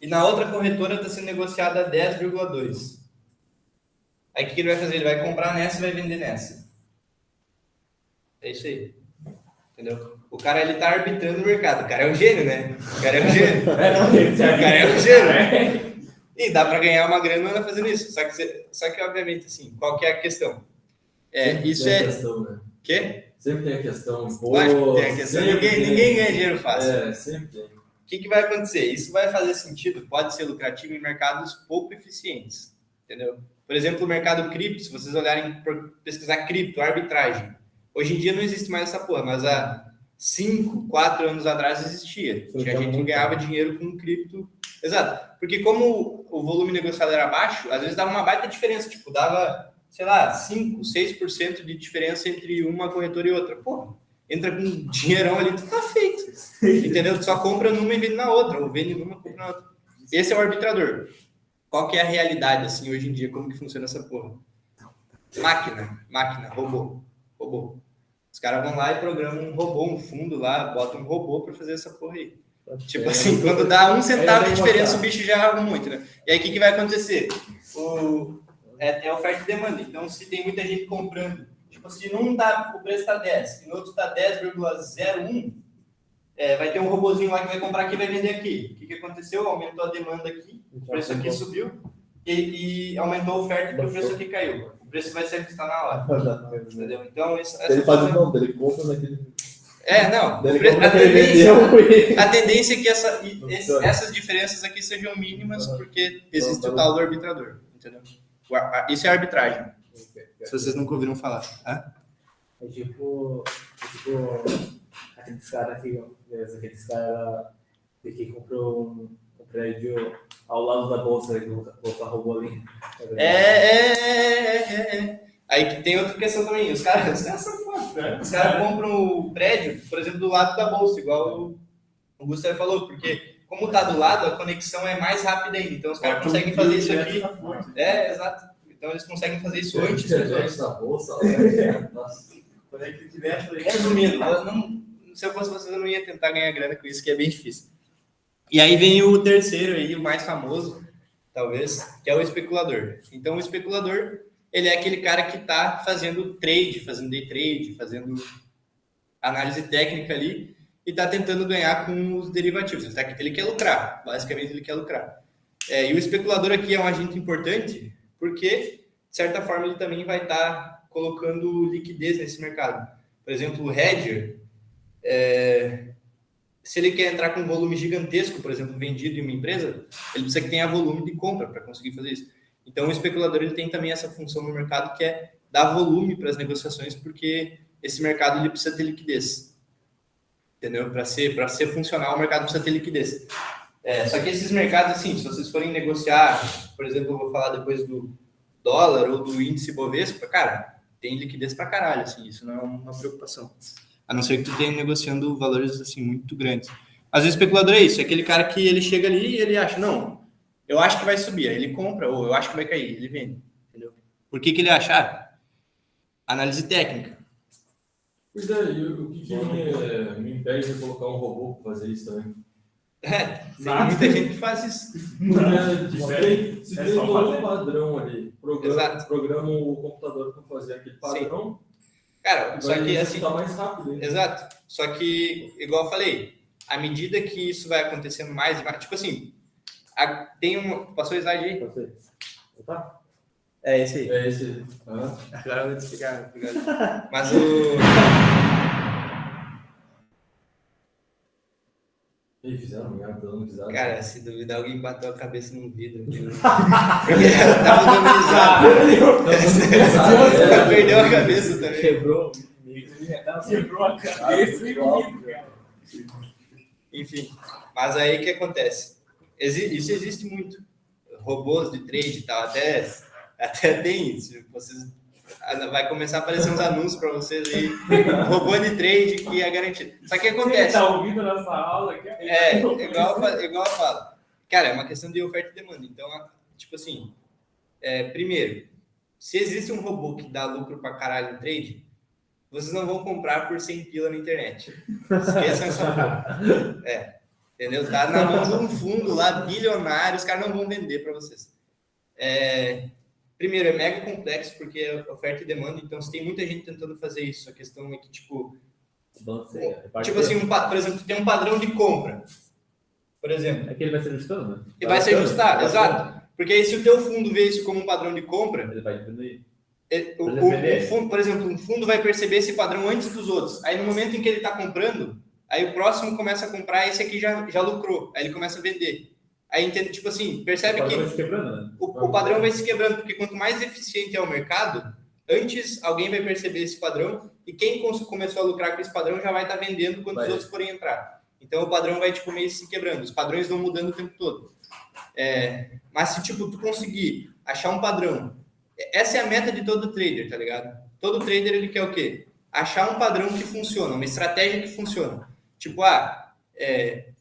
e na outra corretora está sendo negociada a 10,2. Aí o que ele vai fazer? Ele vai comprar nessa e vai vender nessa. É isso aí. Entendeu? O cara, ele tá arbitrando o mercado. O cara é um gênio, né? O cara é um gênio. O cara é um gênio. E dá para ganhar uma grana fazendo isso. Só que, obviamente, assim, qual que é a questão? Isso é... Questão, né? Quê? Sempre tem a questão. Lógico que tem a questão. Ninguém ganha dinheiro fácil. Sempre tem. O que vai acontecer? Isso vai fazer sentido, pode ser lucrativo em mercados pouco eficientes, entendeu? Por exemplo, o mercado cripto, se vocês olharem, pesquisar cripto, arbitragem. Hoje em dia não existe mais essa porra, mas há 5, 4 anos atrás existia. Tinha gente que ganhava dinheiro com cripto. Exato. Porque como o volume negociado era baixo, às vezes dava uma baita diferença, tipo, dava, sei lá, 5, 6% de diferença entre uma corretora e outra. Porra, entra com um dinheirão ali, tu tá feito. Entendeu? Tu só compra numa e vende na outra, ou vende numa e compra na outra. Esse é o arbitrador. Qual que é a realidade, assim, hoje em dia? Como que funciona essa porra? Máquina, robô. Os caras vão lá e programam um robô, um fundo lá, botam um robô para fazer essa porra aí. Tipo assim, quando dá 1 centavo de diferença, o bicho já arruma muito, né? E aí, o que vai acontecer? É oferta e demanda. Então, se tem muita gente comprando, Tipo, se num o preço está 10 e no outro está 10,01, vai ter um robozinho lá que vai comprar aqui e vai vender aqui. O que aconteceu? Aumentou a demanda aqui, o preço aqui subiu e aumentou a oferta e o preço aqui caiu. O preço vai ser ajustado na hora. Entendeu? Então, Ele faz o nome, ele compra naquele. Não. A tendência é que essas diferenças aqui sejam mínimas, porque existe o tal do arbitrador. Entendeu? Isso é arbitragem. Se vocês nunca ouviram falar. É tipo aqueles caras que comprou um prédio ao lado da bolsa que o cara roubou ali. Aí que tem outra questão também. Os caras são foda, né? Os caras compram o prédio, por exemplo, do lado da bolsa, igual o Gustavo falou, porque como tá do lado, a conexão é mais rápida ainda. Então os caras conseguem fazer isso aqui. Exato. Então eles conseguem fazer isso antes dos outros. Na bolsa, Resumindo, se eu fosse vocês, eu não ia tentar ganhar grana com isso, que é bem difícil. E aí vem o terceiro aí, o mais famoso, talvez, que é o especulador. Então o especulador, ele é aquele cara que está fazendo trade, fazendo day trade, fazendo análise técnica ali e está tentando ganhar com os derivativos. Ele quer lucrar, basicamente ele quer lucrar. E o especulador aqui é um agente importante porque, de certa forma, ele também vai estar colocando liquidez nesse mercado. Por exemplo, o hedger, se ele quer entrar com um volume gigantesco, por exemplo, vendido em uma empresa, ele precisa que tenha volume de compra para conseguir fazer isso. Então, o especulador ele tem também essa função no mercado que é dar volume para as negociações, porque esse mercado ele precisa ter liquidez. Entendeu? Para ser funcional, o mercado precisa ter liquidez. Só que esses mercados, assim, se vocês forem negociar, por exemplo, eu vou falar depois do dólar ou do índice Bovespa, cara, tem liquidez pra caralho, assim, isso não é uma preocupação. A não ser que tu esteja negociando valores, assim, muito grandes. Às vezes o especulador é isso, é aquele cara que ele chega ali e ele acha, não, eu acho que vai subir, aí ele compra, ou eu acho que vai cair, ele vende, entendeu? Por que ele acha? Análise técnica. Pois é, e o que me impede de colocar um robô para fazer isso também? Tem muita gente que faz isso. Se tem todo um padrão ali, programa o computador para fazer aquele padrão. Sim. Cara, só que assim. Tá mais rápido, hein? Exato. Só que, igual eu falei, à medida que isso vai acontecendo mais, tipo assim, tem um. Passou o slide aí? Passei. Tá? É esse aí. É esse. Agora eu vou desligar. Mas E fizeram merda, dando risada. Cara, se duvidar, alguém bateu a cabeça num vidro. Tava dando risada. Perdeu a cabeça também. Quebrou a cabeça e o vidro, cara. Enfim, mas aí o que acontece? Isso existe muito. Robôs de trade e tal, até tem isso. Vai começar a aparecer uns anúncios para vocês aí. Robô de trade que é garantido. Só que acontece. Você tá ouvindo nessa aula? Igual eu falo. Cara, é uma questão de oferta e demanda. Então, tipo assim, primeiro, se existe um robô que dá lucro pra caralho no trade, vocês não vão comprar por 100 pila na internet. Esqueçam essa porra. Entendeu? Tá na mão de um fundo lá, bilionário, os caras não vão vender para vocês. Primeiro, é mega complexo, porque é oferta e demanda, então se tem muita gente tentando fazer isso, a questão é que, tipo assim, por exemplo, tem um padrão de compra, por exemplo. É que ele vai se ajustando, né? Ele vai se ajustar, exato. Porque aí se o teu fundo vê isso como um padrão de compra, ele vai diminuir. Por exemplo, um fundo vai perceber esse padrão antes dos outros. Aí no momento em que ele está comprando, aí o próximo começa a comprar, esse aqui já lucrou, aí ele começa a vender. Aí entende, tipo assim, percebe que vai se quebrando, né? o padrão vai se quebrando, porque quanto mais eficiente é o mercado, antes alguém vai perceber esse padrão e quem começou a lucrar com esse padrão já vai estar vendendo quando os outros forem entrar. Então o padrão vai tipo meio se quebrando, os padrões vão mudando o tempo todo. Mas se tipo tu conseguir achar um padrão, essa é a meta de todo trader, tá ligado? Todo trader ele quer o quê? Achar um padrão que funciona, uma estratégia que funciona. Tipo,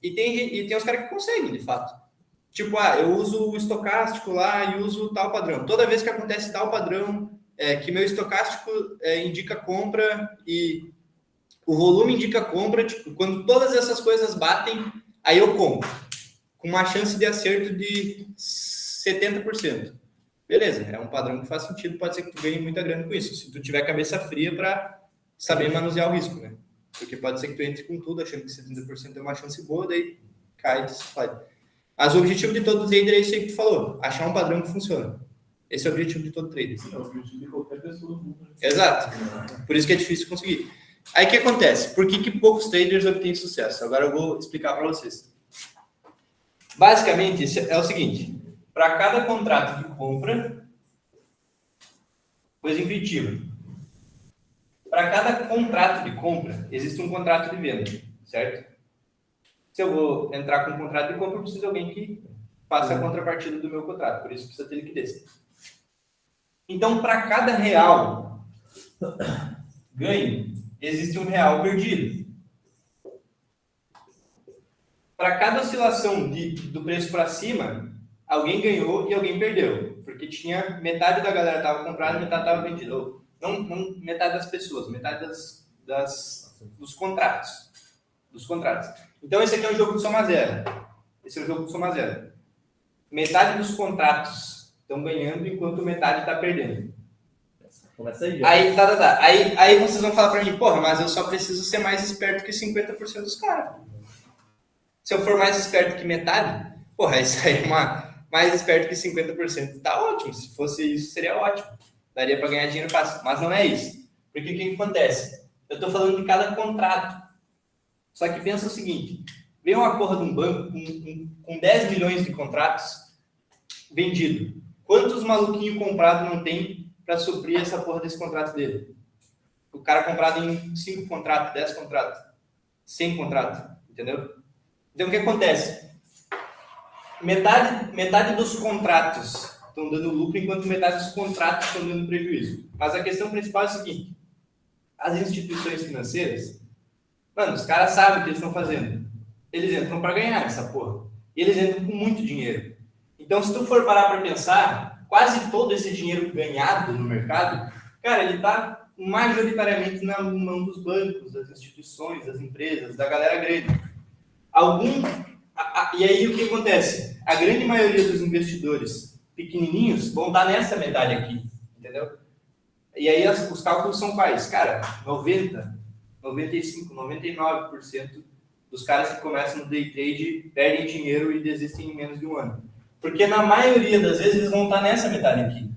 e tem os caras que conseguem, de fato. Tipo, eu uso o estocástico lá e uso tal padrão. Toda vez que acontece tal padrão, que meu estocástico indica compra e o volume indica compra, tipo, quando todas essas coisas batem, aí eu compro. Com uma chance de acerto de 70%. Beleza, é um padrão que faz sentido, pode ser que tu ganhe muita grana com isso, se tu tiver cabeça fria para saber manusear o risco, né? Porque pode ser que tu entre com tudo achando que 70% é uma chance boa, daí cai e se faz. Mas o objetivo de todo trader é isso aí que tu falou, achar um padrão que funciona. Esse é o objetivo de todo trader. É o objetivo de qualquer pessoa. Exato. Por isso que é difícil conseguir. Aí o que acontece? Por que poucos traders obtêm sucesso? Agora eu vou explicar para vocês. Basicamente, é o seguinte. Para cada contrato de compra, coisa intuitiva. Para cada contrato de compra, existe um contrato de venda, certo? Se eu vou entrar com um contrato de compra, eu preciso de alguém que faça a contrapartida do meu contrato. Por isso precisa ter liquidez. Então, para cada real ganho, existe um real perdido. Para cada oscilação do preço para cima, alguém ganhou e alguém perdeu. Porque tinha metade da galera estava comprada e metade estava vendida. Não metade das pessoas, metade dos contratos. Então, esse aqui é um jogo de soma zero. Esse é um jogo de soma zero. Metade dos contratos estão ganhando enquanto metade está perdendo. Começa aí. Aí vocês vão falar para mim, porra, mas eu só preciso ser mais esperto que 50% dos caras. Se eu for mais esperto que metade, porra, isso aí é mais esperto que 50%. Tá ótimo. Se fosse isso, seria ótimo. Daria para ganhar dinheiro fácil. Mas não é isso. Porque o que acontece? Eu estou falando de cada contrato. Só que pensa o seguinte, vem uma porra de um banco com 10 milhões de contratos vendido. Quantos maluquinhos comprados não tem para suprir essa porra desse contrato dele? O cara comprado em 5 contratos, 10 contratos, 100 contratos, entendeu? Então, o que acontece? Metade dos contratos estão dando lucro, enquanto metade dos contratos estão dando prejuízo. Mas a questão principal é a seguinte, as instituições financeiras, mano, os caras sabem o que eles estão fazendo. Eles entram para ganhar essa porra. E eles entram com muito dinheiro. Então, se tu for parar para pensar, quase todo esse dinheiro ganhado no mercado, cara, ele está majoritariamente na mão dos bancos, das instituições, das empresas, da galera grande. E aí, o que acontece? A grande maioria dos investidores pequenininhos vão estar nessa metade aqui, entendeu? E aí, os cálculos são quais? Cara, 90%, 95%, 99% dos caras que começam no day trade perdem dinheiro e desistem em menos de um ano. Porque na maioria das vezes eles vão estar nessa metade aqui.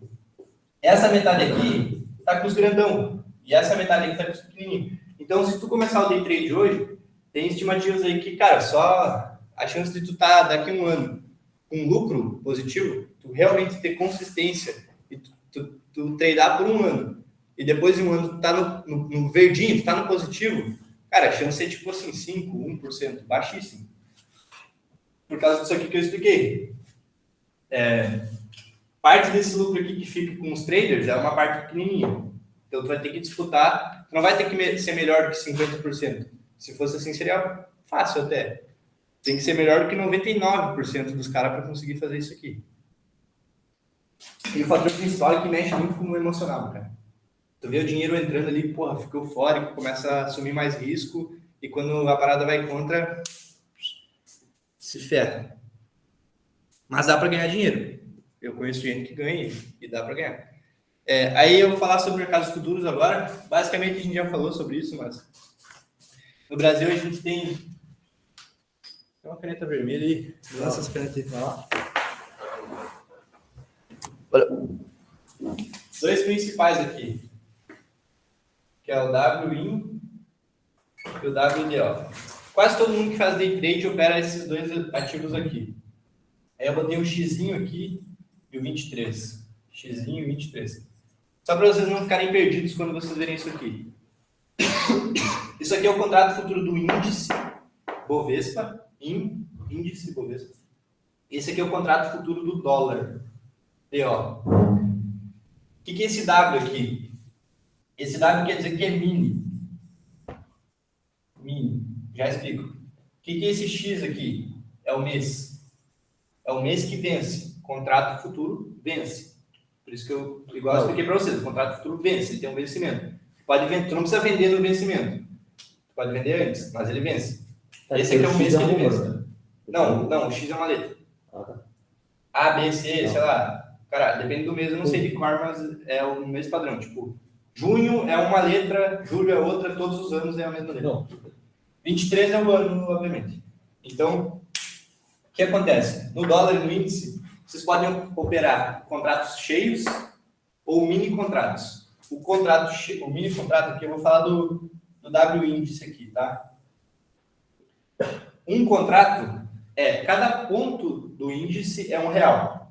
Essa metade aqui está com os grandão. E essa metade aqui está com os pequenininhos. Então, se tu começar o day trade hoje, tem estimativas aí que, cara, só a chance de tu estar daqui a um ano com lucro positivo, tu realmente ter consistência e tu tradar por um ano. E depois de um ano tu tá no verdinho, tu tá no positivo, cara, a chance é tipo assim, 5%, 1%, baixíssimo. Por causa disso aqui que eu expliquei. Parte desse lucro aqui que fica com os traders é uma parte pequenininha. Então tu vai ter que disputar, tu não vai ter que ser melhor do que 50%. Se fosse assim, seria fácil até. Tem que ser melhor do que 99% dos caras para conseguir fazer isso aqui. E o fator principal é que mexe muito com o emocional, cara. Tu vê o dinheiro entrando ali, porra, fica eufórico, começa a assumir mais risco, e quando a parada vai contra, se ferra. Mas dá para ganhar dinheiro. Eu conheço gente que ganha e dá para ganhar. Aí eu vou falar sobre mercados futuros agora. Basicamente a gente já falou sobre isso, mas no Brasil a gente tem uma caneta vermelha aí. Lança essa caneta aí pra lá. Dois principais aqui, que é o WIN e o WDO. Quase todo mundo que faz day trade opera esses dois ativos aqui. Aí eu botei um Xzinho aqui e o 23. Xzinho e 23. Só para vocês não ficarem perdidos quando vocês verem isso aqui. Isso aqui é o contrato futuro do índice Bovespa. Índice Bovespa. Esse aqui é o contrato futuro do dólar. DO. O que é esse W aqui? Esse W quer dizer que é mini. Mini. Já explico. O que é esse X aqui? É o mês. É o mês que vence. Contrato futuro vence. Por isso que eu expliquei para vocês. O contrato futuro vence. Ele tem um vencimento. Tu não precisa vender no vencimento. Tu pode vender antes, mas ele vence. Esse aqui é o mês que ele vence. Não, o X é uma letra. A, B, C, sei lá. Cara, depende do mês, eu não sei de cor, mas é o mês padrão. Tipo, junho é uma letra, julho é outra, todos os anos é a mesma letra. Não. 23 é o ano, obviamente. Então, o que acontece? No dólar e no índice, vocês podem operar contratos cheios ou mini contratos. O mini contrato aqui, eu vou falar do W índice aqui, tá? Um contrato cada ponto do índice é R$1.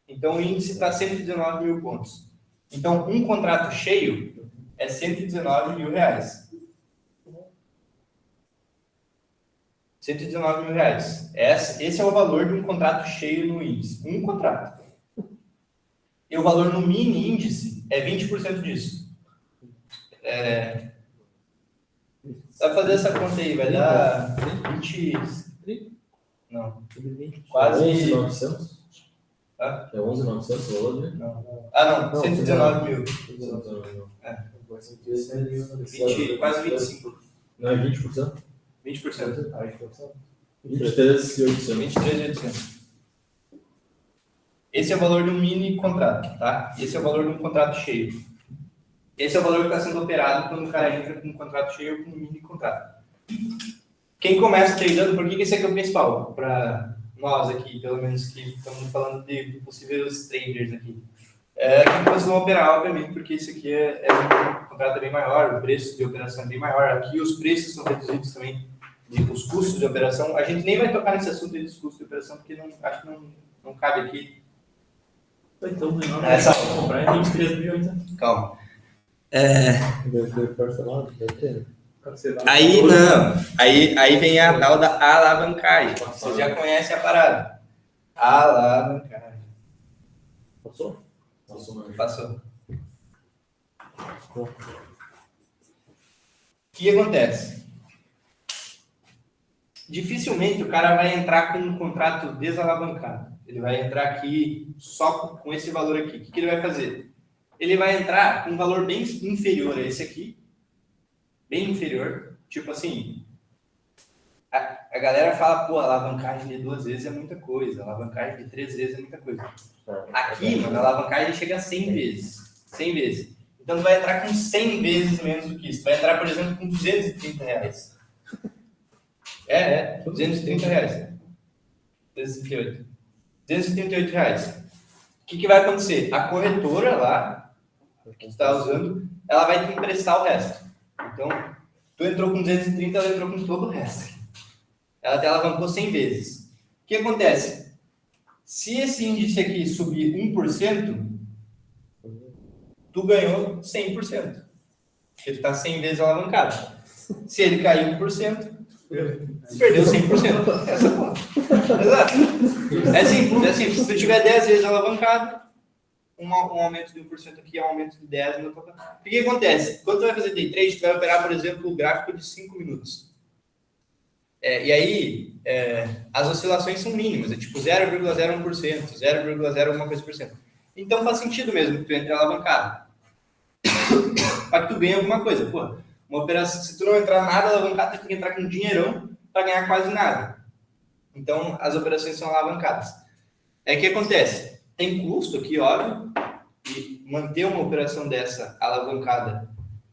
Então, o índice está 119 mil pontos. Então, um contrato cheio é 119 mil reais. 119 mil reais. Esse é o valor de um contrato cheio no índice. Um contrato. E o valor no mini índice é 20% disso. Só fazer essa conta aí, vai dar 20... Não. Quase... 11.900? Tá? É 11.900 o valor, né? Não. Ah, não. 119 mil. Quase 25. Não é 20%? 20%. 23.800. 23.800. Esse é o valor de um mini contrato, tá? Esse é o valor de um contrato cheio. Esse é o valor que está sendo operado quando o cara entra com um contrato cheio ou com um mini contrato. Quem começa tradando, por que esse aqui é o principal? Para nós aqui, pelo menos que estamos falando de possíveis traders aqui. Que vocês vão operar, obviamente, porque esse aqui um contrato bem maior, o preço de operação é bem maior. Aqui os preços são reduzidos também, os custos de operação. A gente nem vai tocar nesse assunto dos custos de operação, porque acho que não cabe aqui. Então, não comprar em 23 mil ainda. Calma. Deve ter parcelado, deve ter. Aí não. Aí vem a tal da alavancagem. Você já conhece a parada. Alavancagem. Passou? Passou. O que acontece? Dificilmente o cara vai entrar com um contrato desalavancado. Ele vai entrar aqui só com esse valor aqui. O que ele vai fazer? Ele vai entrar com um valor bem inferior a esse aqui. Bem inferior. Tipo assim, a galera fala, pô, alavancagem de 2 vezes é muita coisa. Alavancagem de 3 vezes é muita coisa. Aqui, mano, a alavancagem chega a 100 vezes. 100 vezes. Então, tu vai entrar com 100 vezes menos do que isso. Tu vai entrar, por exemplo, com R$230. 230 reais. 238. 238 reais. O que vai acontecer? A corretora lá, que tu está usando, ela vai te emprestar o resto. Então, tu entrou com 230, ela entrou com todo o resto. Ela te alavancou 100 vezes. O que acontece? Se esse índice aqui subir 1%, tu ganhou 100%. Porque tu está 100 vezes alavancado. Se ele cair 1%, perdeu 100%. Essa conta. Exato. É simples. Se tu tiver 10 vezes alavancado, um aumento de 1% aqui é um aumento de 10%. O que acontece? Quando tu vai fazer day trade, tu vai operar, por exemplo, o gráfico de 5 minutos. E aí, as oscilações são mínimas. É tipo 0,01%, 0,0 alguma coisa por cento. Então faz sentido mesmo que tu entre alavancado. Para que tu ganhe alguma coisa. Pô, uma operação, se tu não entrar nada alavancado, tu tem que entrar com um dinheirão para ganhar quase nada. Então, as operações são alavancadas. O que acontece? Tem custo aqui, óbvio, e manter uma operação dessa alavancada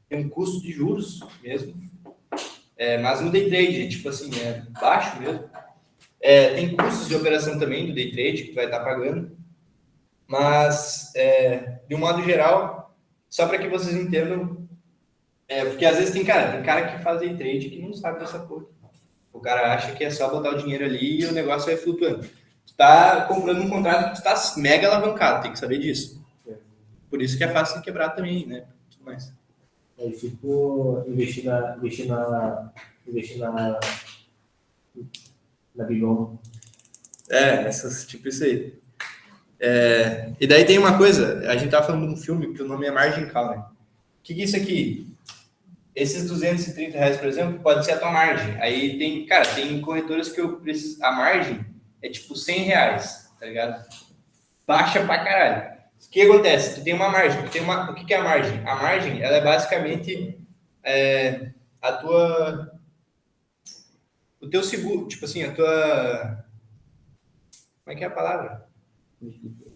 tem um custo de juros mesmo, mas no day trade, tipo assim, é baixo mesmo. Tem custos de operação também do day trade que tu vai estar pagando, mas, de um modo geral, só para que vocês entendam, porque às vezes tem cara que faz day trade que não sabe dessa porra. O cara acha que é só botar o dinheiro ali e o negócio vai flutuando. Tu tá comprando um contrato que tu tá mega alavancado, tem que saber disso. Por isso que é fácil de quebrar também, né? Tudo mais. Aí fico investir na Bigon. Essas, tipo isso aí. E daí tem uma coisa, a gente tava falando de um filme que o nome é Margin Call, né? O que é isso aqui? Esses R$230, por exemplo, pode ser a tua margem. Aí tem corretoras que eu preciso. A margem é tipo R$100, tá ligado? Baixa pra caralho. O que acontece? Tu tem uma margem. O que é a margem? A margem, ela é basicamente o teu seguro, tipo assim, a tua... Como é que é a palavra?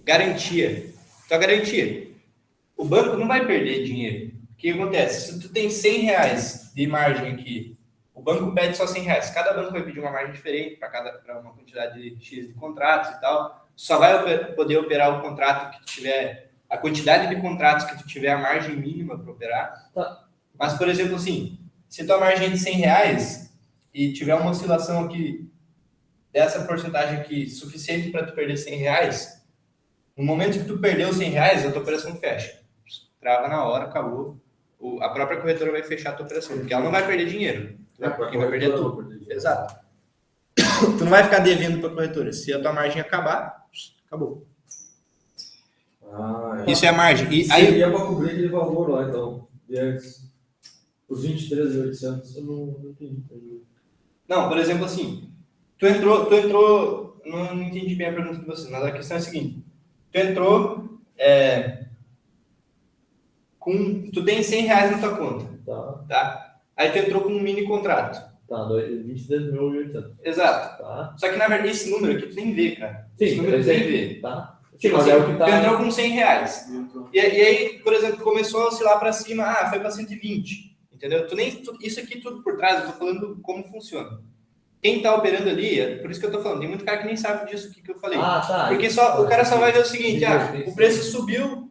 Garantia. Então, a garantia. O banco não vai perder dinheiro. O que acontece? Se tu tem 100 reais de margem aqui, o banco pede só 100 reais. Cada banco vai pedir uma margem diferente para uma quantidade de X de contratos e tal. Só vai poder operar o contrato que tu tiver, a quantidade de contratos que tu tiver a margem mínima para operar. Tá. Mas, por exemplo, assim, se tua margem é de 100 reais e tiver uma oscilação aqui dessa porcentagem aqui suficiente para tu perder 100 reais, no momento que tu perdeu 100 reais, a tua operação fecha. Trava na hora, acabou. A própria corretora vai fechar a tua operação, porque ela não vai perder dinheiro. Quem vai perder tudo. Exato. Tu não vai ficar devendo para a corretora. Se a tua margem acabar, acabou. Isso é a margem. E aí seria para cobrir aquele valor lá, então. Os 23.800, eu não entendi. Não, por exemplo, assim, tu entrou, não entendi bem a pergunta de vocês, mas a questão é a seguinte, tu entrou, tu tem 100 reais na tua conta, tá? Aí tu entrou com um mini contrato. Tá, 23.800. Exato. Tá. Só que, na verdade, esse número aqui tu nem vê, cara. Sim, esse número tu nem vê. Tá. Tipo mas assim, é o que tá... tu entrou com 100 reais. E aí, por exemplo, começou a oscilar para cima, foi para 120. Entendeu? Isso aqui tudo por trás, eu tô falando como funciona. Quem tá operando ali, por isso que eu tô falando, tem muito cara que nem sabe disso aqui que eu falei. Tá. Porque o cara só vai ver o seguinte, o preço subiu,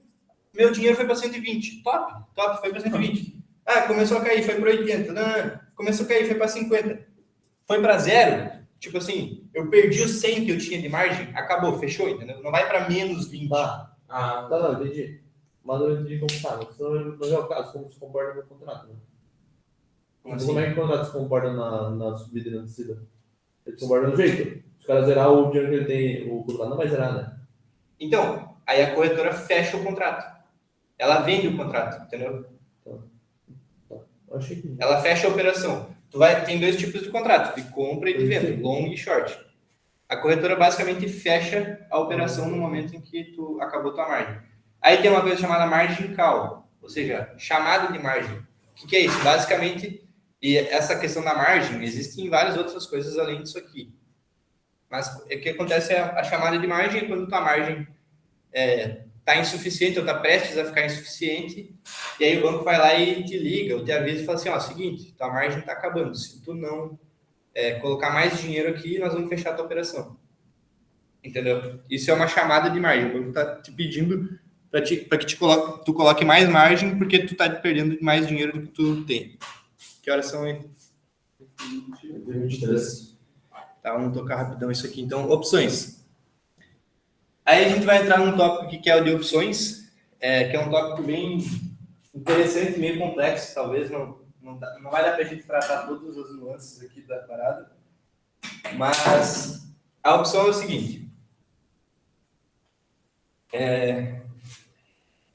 meu dinheiro foi para 120. Top, foi para 120. Começou a cair, foi para 80. Não, começou a cair, foi para 50. Foi para zero, tipo assim, eu perdi os 100 que eu tinha de margem, acabou, fechou, entendeu? Não vai para menos 20. Tá, não, entendi. Mas eu entendi como tá, mas não é o caso, como se comporta no contrato, né? Como é que o contrato se comporta na subida e na descida? Ele se comporta do jeito. Se o cara zerar o dinheiro que ele tem, o contrato não vai zerar, né? Então, aí a corretora fecha o contrato. Ela vende o contrato, entendeu? Eu achei que... Ela fecha a operação. Tem dois tipos de contrato, de compra e de venda, long e short. A corretora basicamente fecha a operação no momento em que tu acabou tua margem. Aí tem uma coisa chamada margin call, ou seja, chamada de margem. O que é isso? Basicamente, e essa questão da margem, existem várias outras coisas além disso aqui. Mas o que acontece é a chamada de margem, quando tua margem está insuficiente ou está prestes a ficar insuficiente, e aí o banco vai lá e te liga, ou te avisa e fala assim, seguinte, tua margem está acabando, se tu não colocar mais dinheiro aqui, nós vamos fechar a tua operação. Entendeu? Isso é uma chamada de margem, o banco está te pedindo para que tu coloque mais margem, porque tu está perdendo mais dinheiro do que tu tem. Que horas são aí? 23. Tá, vamos tocar rapidão isso aqui. Então, opções. Aí a gente vai entrar num tópico aqui que é o de opções, que é um tópico bem interessante, meio complexo, talvez não vai dar para a gente tratar todas as nuances aqui da parada, mas a opção é o seguinte.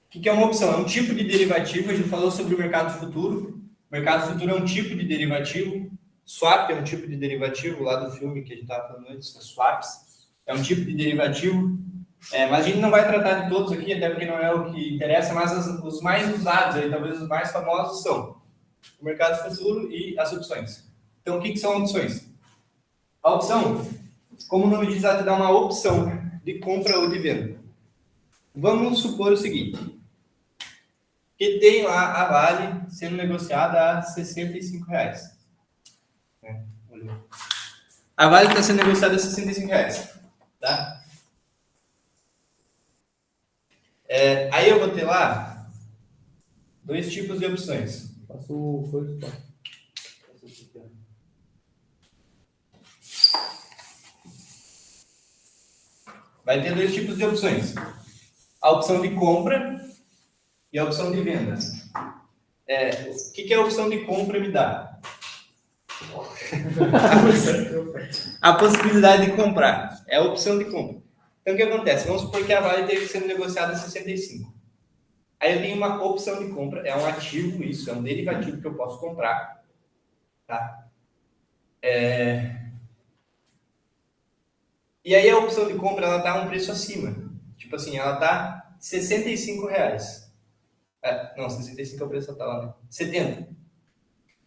O que é uma opção? É um tipo de derivativo, a gente falou sobre o mercado futuro. O mercado futuro é um tipo de derivativo, swap é um tipo de derivativo, lá do filme que a gente estava falando antes, swaps, é um tipo de derivativo, mas a gente não vai tratar de todos aqui, até porque não é o que interessa, mas os mais usados, aí, talvez os mais famosos são o mercado futuro e as opções. Então, o que são opções? A opção, como o nome diz, ela te dá uma opção de compra ou de venda. Vamos supor o seguinte, que tem lá a Vale sendo negociada a R$65. A Vale está sendo negociada a R$65. Tá? Aí eu vou ter lá dois tipos de opções. Faço o coisa, tá? Vai ter dois tipos de opções. A opção de compra e a opção de venda. O que a opção de compra me dá? A possibilidade de comprar. É a opção de compra. Então, o que acontece? Vamos supor que a Vale esteja sendo negociada a 65. Aí eu tenho uma opção de compra. É um ativo, isso. É um derivativo que eu posso comprar. Tá? E aí a opção de compra, ela está a um preço acima. Tipo assim, ela está R$65. Não, 65 é o preço total, né? 70.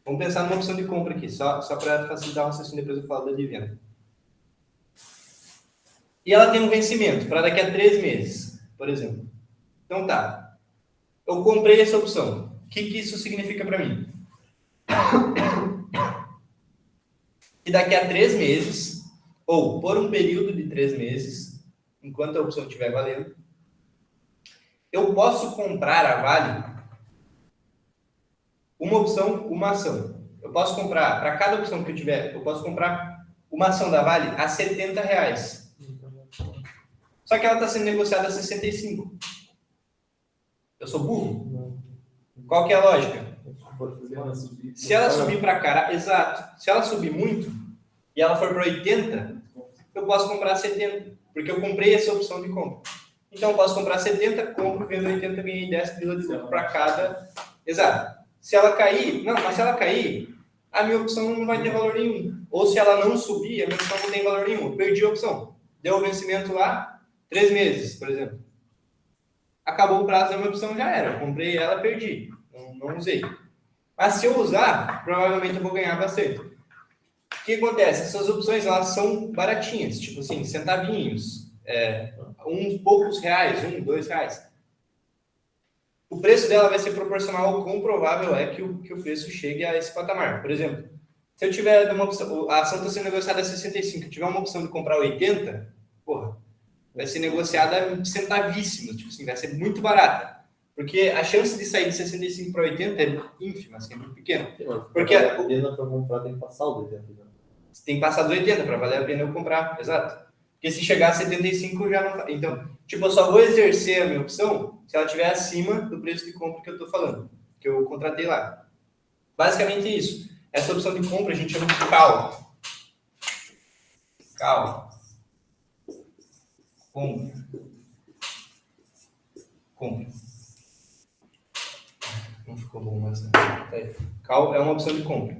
Vamos pensar numa opção de compra aqui, só para facilitar o raciocínio, depois eu falo da de venda. e ela tem um vencimento para daqui a 3 meses, por exemplo. Então tá, eu comprei essa opção. O que isso significa para mim? Que daqui a 3 meses, ou por um período de 3 meses, enquanto a opção estiver valendo, eu posso comprar a Vale uma opção, uma ação. Eu posso comprar, para cada opção que eu tiver, eu posso comprar uma ação da Vale a R$70. Só que ela está sendo negociada a 65. Eu sou burro? Qual que é a lógica? Se ela subir para cara, exato. Se ela subir muito e ela for para 80, eu posso comprar 70, porque eu comprei essa opção de compra. Então eu posso comprar 70, compro, vendo 80, ganhei 10 pila de lucro para cada. Exato. Se ela cair, não, mas se ela cair, a minha opção não vai ter valor nenhum. Ou se ela não subir, a minha opção não tem valor nenhum. Eu perdi a opção. Deu o vencimento lá, 3 meses, por exemplo. Acabou o prazo da minha opção, já era. Eu comprei ela, perdi. Não usei. Mas se eu usar, provavelmente eu vou ganhar bastante. O que acontece? Essas opções, elas são baratinhas. Tipo assim, centavinhos. Uns poucos reais, R$1, R$2. O preço dela vai ser proporcional ao quão provável é que o preço chegue a esse patamar. Por exemplo, se eu tiver uma opção, a ação está sendo negociada a 65, eu tiver uma opção de comprar 80, porra, vai ser negociada centavíssimos, tipo assim, vai ser muito barata. Porque a chance de sair de 65 para 80 é ínfima, assim, é muito pequena. Porque a pena para comprar tem que passar o 80. Né? Tem que passar do 80 para valer a pena eu comprar, exato. Porque se chegar a 75 já não... Então, tipo, eu só vou exercer a minha opção se ela estiver acima do preço de compra que eu estou falando, que eu contratei lá. Basicamente isso. Essa opção de compra a gente chama de call. Call. Compra. Não ficou bom, mas... Call é uma opção de compra.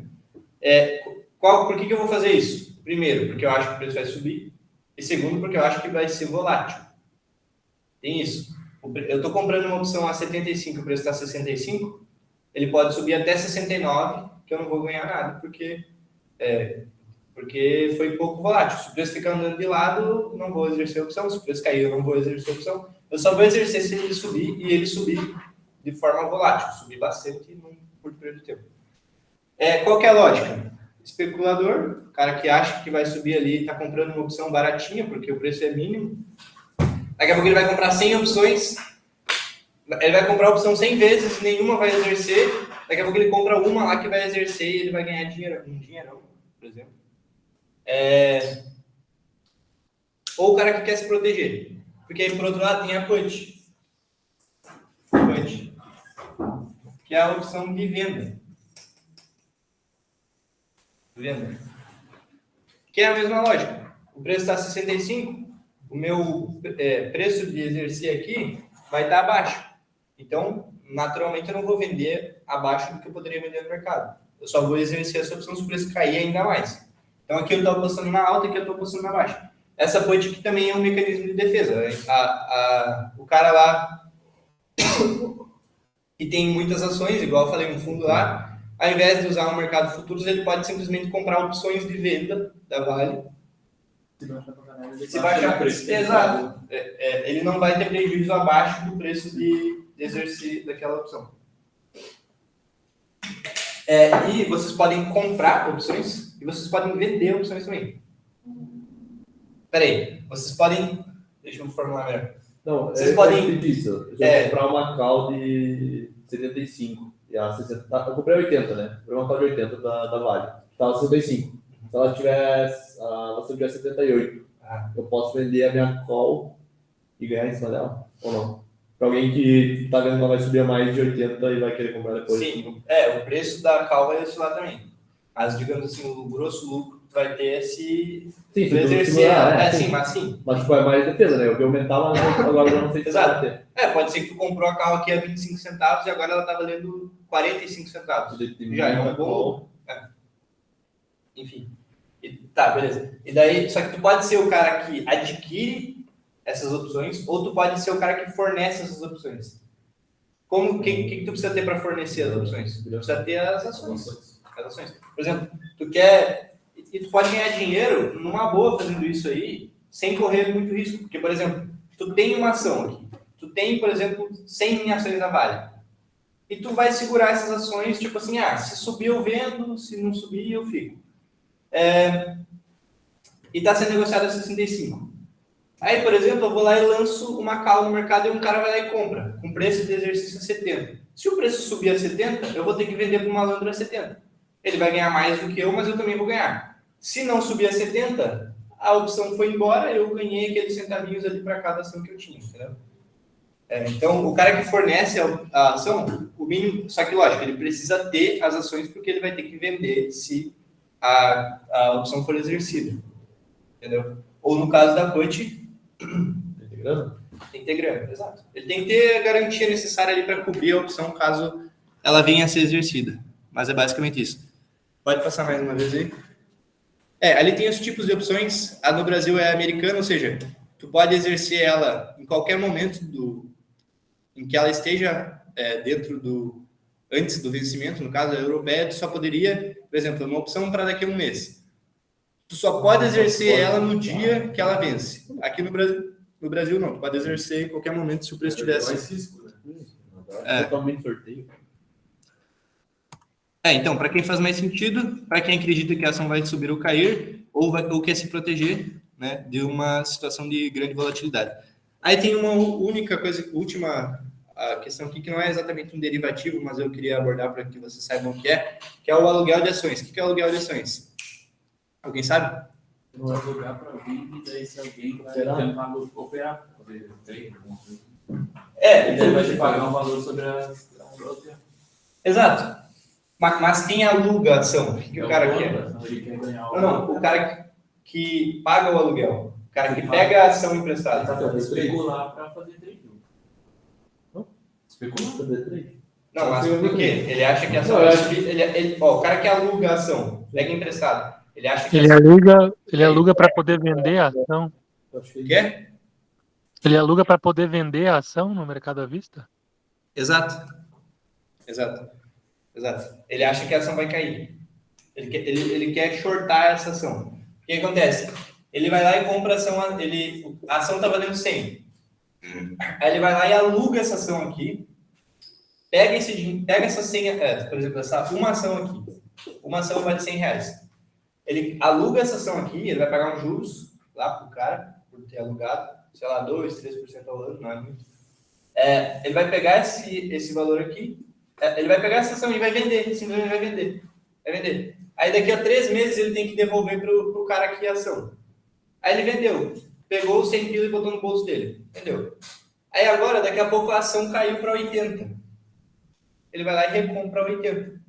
Por que eu vou fazer isso? Primeiro, porque eu acho que o preço vai subir. E segundo, porque eu acho que vai ser volátil. Tem isso. Eu estou comprando uma opção a 75, o preço está a 65, ele pode subir até 69, que eu não vou ganhar nada, porque foi pouco volátil. Se o preço ficar andando de lado, não vou exercer a opção. Se o preço cair, eu não vou exercer a opção. Eu só vou exercer se ele subir, e ele subir de forma volátil. Subir bastante num curto período de tempo. Qual que é a lógica? Especulador, o cara que acha que vai subir ali, está comprando uma opção baratinha, porque o preço é mínimo. Daqui a pouco ele vai comprar 100 opções, ele vai comprar a opção 100 vezes, nenhuma vai exercer. Daqui a pouco ele compra uma lá que vai exercer e ele vai ganhar um dinheirão, por exemplo. Ou o cara que quer se proteger, porque aí por outro lado tem a put, que é a opção de venda. Que é a mesma lógica. O preço está 65, o meu preço de exercer aqui vai estar abaixo. Então, naturalmente, eu não vou vender abaixo do que eu poderia vender no mercado. Eu só vou exercer essa opção se o preço cair ainda mais. Então, aqui eu estou apostando na alta, aqui eu estou apostando na baixa. Essa put aqui também é um mecanismo de defesa. O cara lá que tem muitas ações, igual eu falei, um fundo lá, ao invés de usar o mercado futuros, ele pode simplesmente comprar opções de venda da Vale. Se baixar o preço. Exato. Ele não vai ter prejuízo abaixo do preço de exercer daquela opção. E vocês podem comprar opções e vocês podem vender opções também. Peraí, vocês podem... Deixa eu formular melhor. Não, vocês podem... Disso. Eu vou comprar uma call de 75. E a 60, eu comprei 80, né? Comprei uma call de 80 da Vale. Estava 65. Se ela tiver 78, eu posso vender a minha call e ganhar em cima dela? Ou não? Para alguém que está vendo que ela vai subir a mais de 80 e vai querer comprar depois. Sim, o preço da call vai oscilar também. Mas, digamos assim, o grosso lucro vai ter esse... Sim, exercer. Mas sim. Mas tipo, é mais defesa, né? Eu vi aumentar, mas agora eu já não sei se vai ter. Pode ser que tu comprou a carro aqui a 25 centavos e agora ela está valendo 45 centavos. Já é um bom... Enfim. Tá, beleza. E daí, só que tu pode ser o cara que adquire essas opções ou tu pode ser o cara que fornece essas opções. O que tu precisa ter para fornecer as opções? Tu precisa ter as ações. Por exemplo, tu quer... E tu pode ganhar dinheiro numa boa fazendo isso aí sem correr muito risco. Porque, por exemplo, tu tem uma ação aqui. Tu tem, por exemplo, 100 ações na Vale. E tu vai segurar essas ações, tipo assim, se subir eu vendo, se não subir eu fico. E está sendo negociado a 65. Aí, por exemplo, eu vou lá e lanço uma call no mercado e um cara vai lá e compra, com preço de exercício a 70. Se o preço subir a 70, eu vou ter que vender para o malandro a 70. Ele vai ganhar mais do que eu, mas eu também vou ganhar. Se não subir a 70, a opção foi embora, eu ganhei aqueles centavinhos ali para cada ação que eu tinha, entendeu? Então, o cara que fornece a ação, o mínimo, só que lógico, ele precisa ter as ações porque ele vai ter que vender se a opção for exercida, entendeu? Ou no caso da put, tem que ter grana, exato. Ele tem que ter a garantia necessária ali para cobrir a opção caso ela venha a ser exercida. Mas é basicamente isso. Pode passar mais uma vez aí? Ali tem os tipos de opções. A no Brasil é americana, ou seja, tu pode exercer ela em qualquer momento em que ela esteja antes do vencimento. No caso, a europeia, tu só poderia, por exemplo, uma opção para daqui a um mês. Tu só pode exercer ela no dia que ela vence. Aqui no Brasil não, tu pode exercer em qualquer momento se o preço tivesse. Mais risco, né? Totalmente sorteio. Então, para quem faz mais sentido, para quem acredita que a ação vai subir ou cair, ou quer se proteger, né, de uma situação de grande volatilidade. Aí tem uma última questão aqui, que não é exatamente um derivativo, mas eu queria abordar para que vocês saibam o que é o aluguel de ações. O que é o aluguel de ações? Alguém sabe? Não é alugar para vir, e daí se alguém vai tentar operar, fazer trade, ele vai te pagar um valor sobre a outra. Exato. Mas quem aluga a ação? O que o cara quer? Ele quer ganhar Não, o cara que paga o aluguel. O cara que pega a ação emprestada. Tá especular para fazer trade. Especular para fazer trade? Não, mas por quê? Ele acha que a ação vai subir. O cara que aluga a ação, pega emprestado. Ele acha que ele aluga para poder vender a ação. Quê? Ele aluga para poder vender a ação no mercado à vista? Exato. Ele acha que a ação vai cair. Ele quer shortar essa ação. O que acontece? Ele vai lá e compra a ação. A ação está valendo 100. Aí ele vai lá e aluga essa ação aqui. Pega essa 100, por exemplo, uma ação aqui. Uma ação vale R$100. Ele aluga essa ação aqui, ele vai pagar uns juros lá pro cara, por ter alugado, sei lá, 2%, 3% ao ano, não é muito. Ele vai pegar esse valor aqui, ele vai pegar essa ação e vai vender, simplesmente vai vender. Aí daqui a 3 meses ele tem que devolver pro cara aqui a ação. Aí ele vendeu, pegou os 100 pila e botou no bolso dele, vendeu. Aí agora, daqui a pouco a ação caiu para 80. Ele vai lá e recompra 80,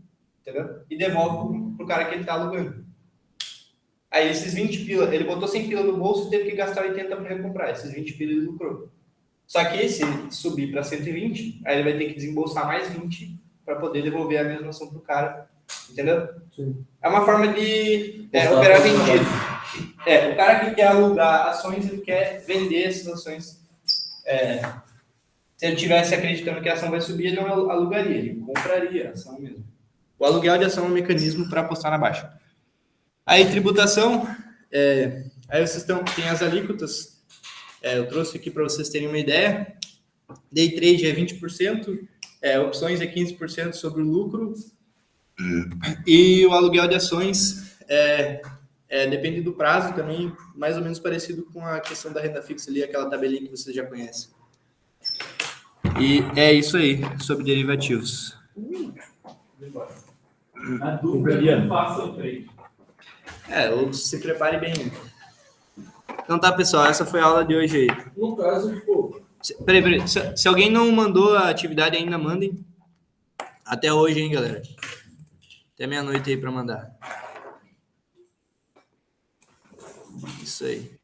entendeu? E devolve pro cara que ele tá alugando. Aí esses 20 pila, ele botou 100 pila no bolso e teve que gastar 80 para recomprar. Esses 20 pila ele lucrou. Só que se subir para 120, aí ele vai ter que desembolsar mais 20 para poder devolver a mesma ação pro cara. Entendeu? Sim. É uma forma de operar vendido. O cara que quer alugar ações, ele quer vender essas ações. Se ele estivesse acreditando que a ação vai subir, ele não alugaria, ele compraria a ação mesmo. O aluguel de ação é um mecanismo para apostar na baixa. Aí, tributação, aí vocês têm as alíquotas, eu trouxe aqui para vocês terem uma ideia. Day trade é 20%, opções é 15% sobre o lucro, e o aluguel de ações depende do prazo também, mais ou menos parecido com a questão da renda fixa ali, aquela tabelinha que vocês já conhecem. E é isso aí, sobre derivativos. A dúvida não faça o trade. Ou se prepare bem. Então tá, pessoal, essa foi a aula de hoje aí. No caso, Peraí. Se alguém não mandou a atividade ainda, mandem. Até hoje, hein, galera. Até meia-noite aí pra mandar. Isso aí.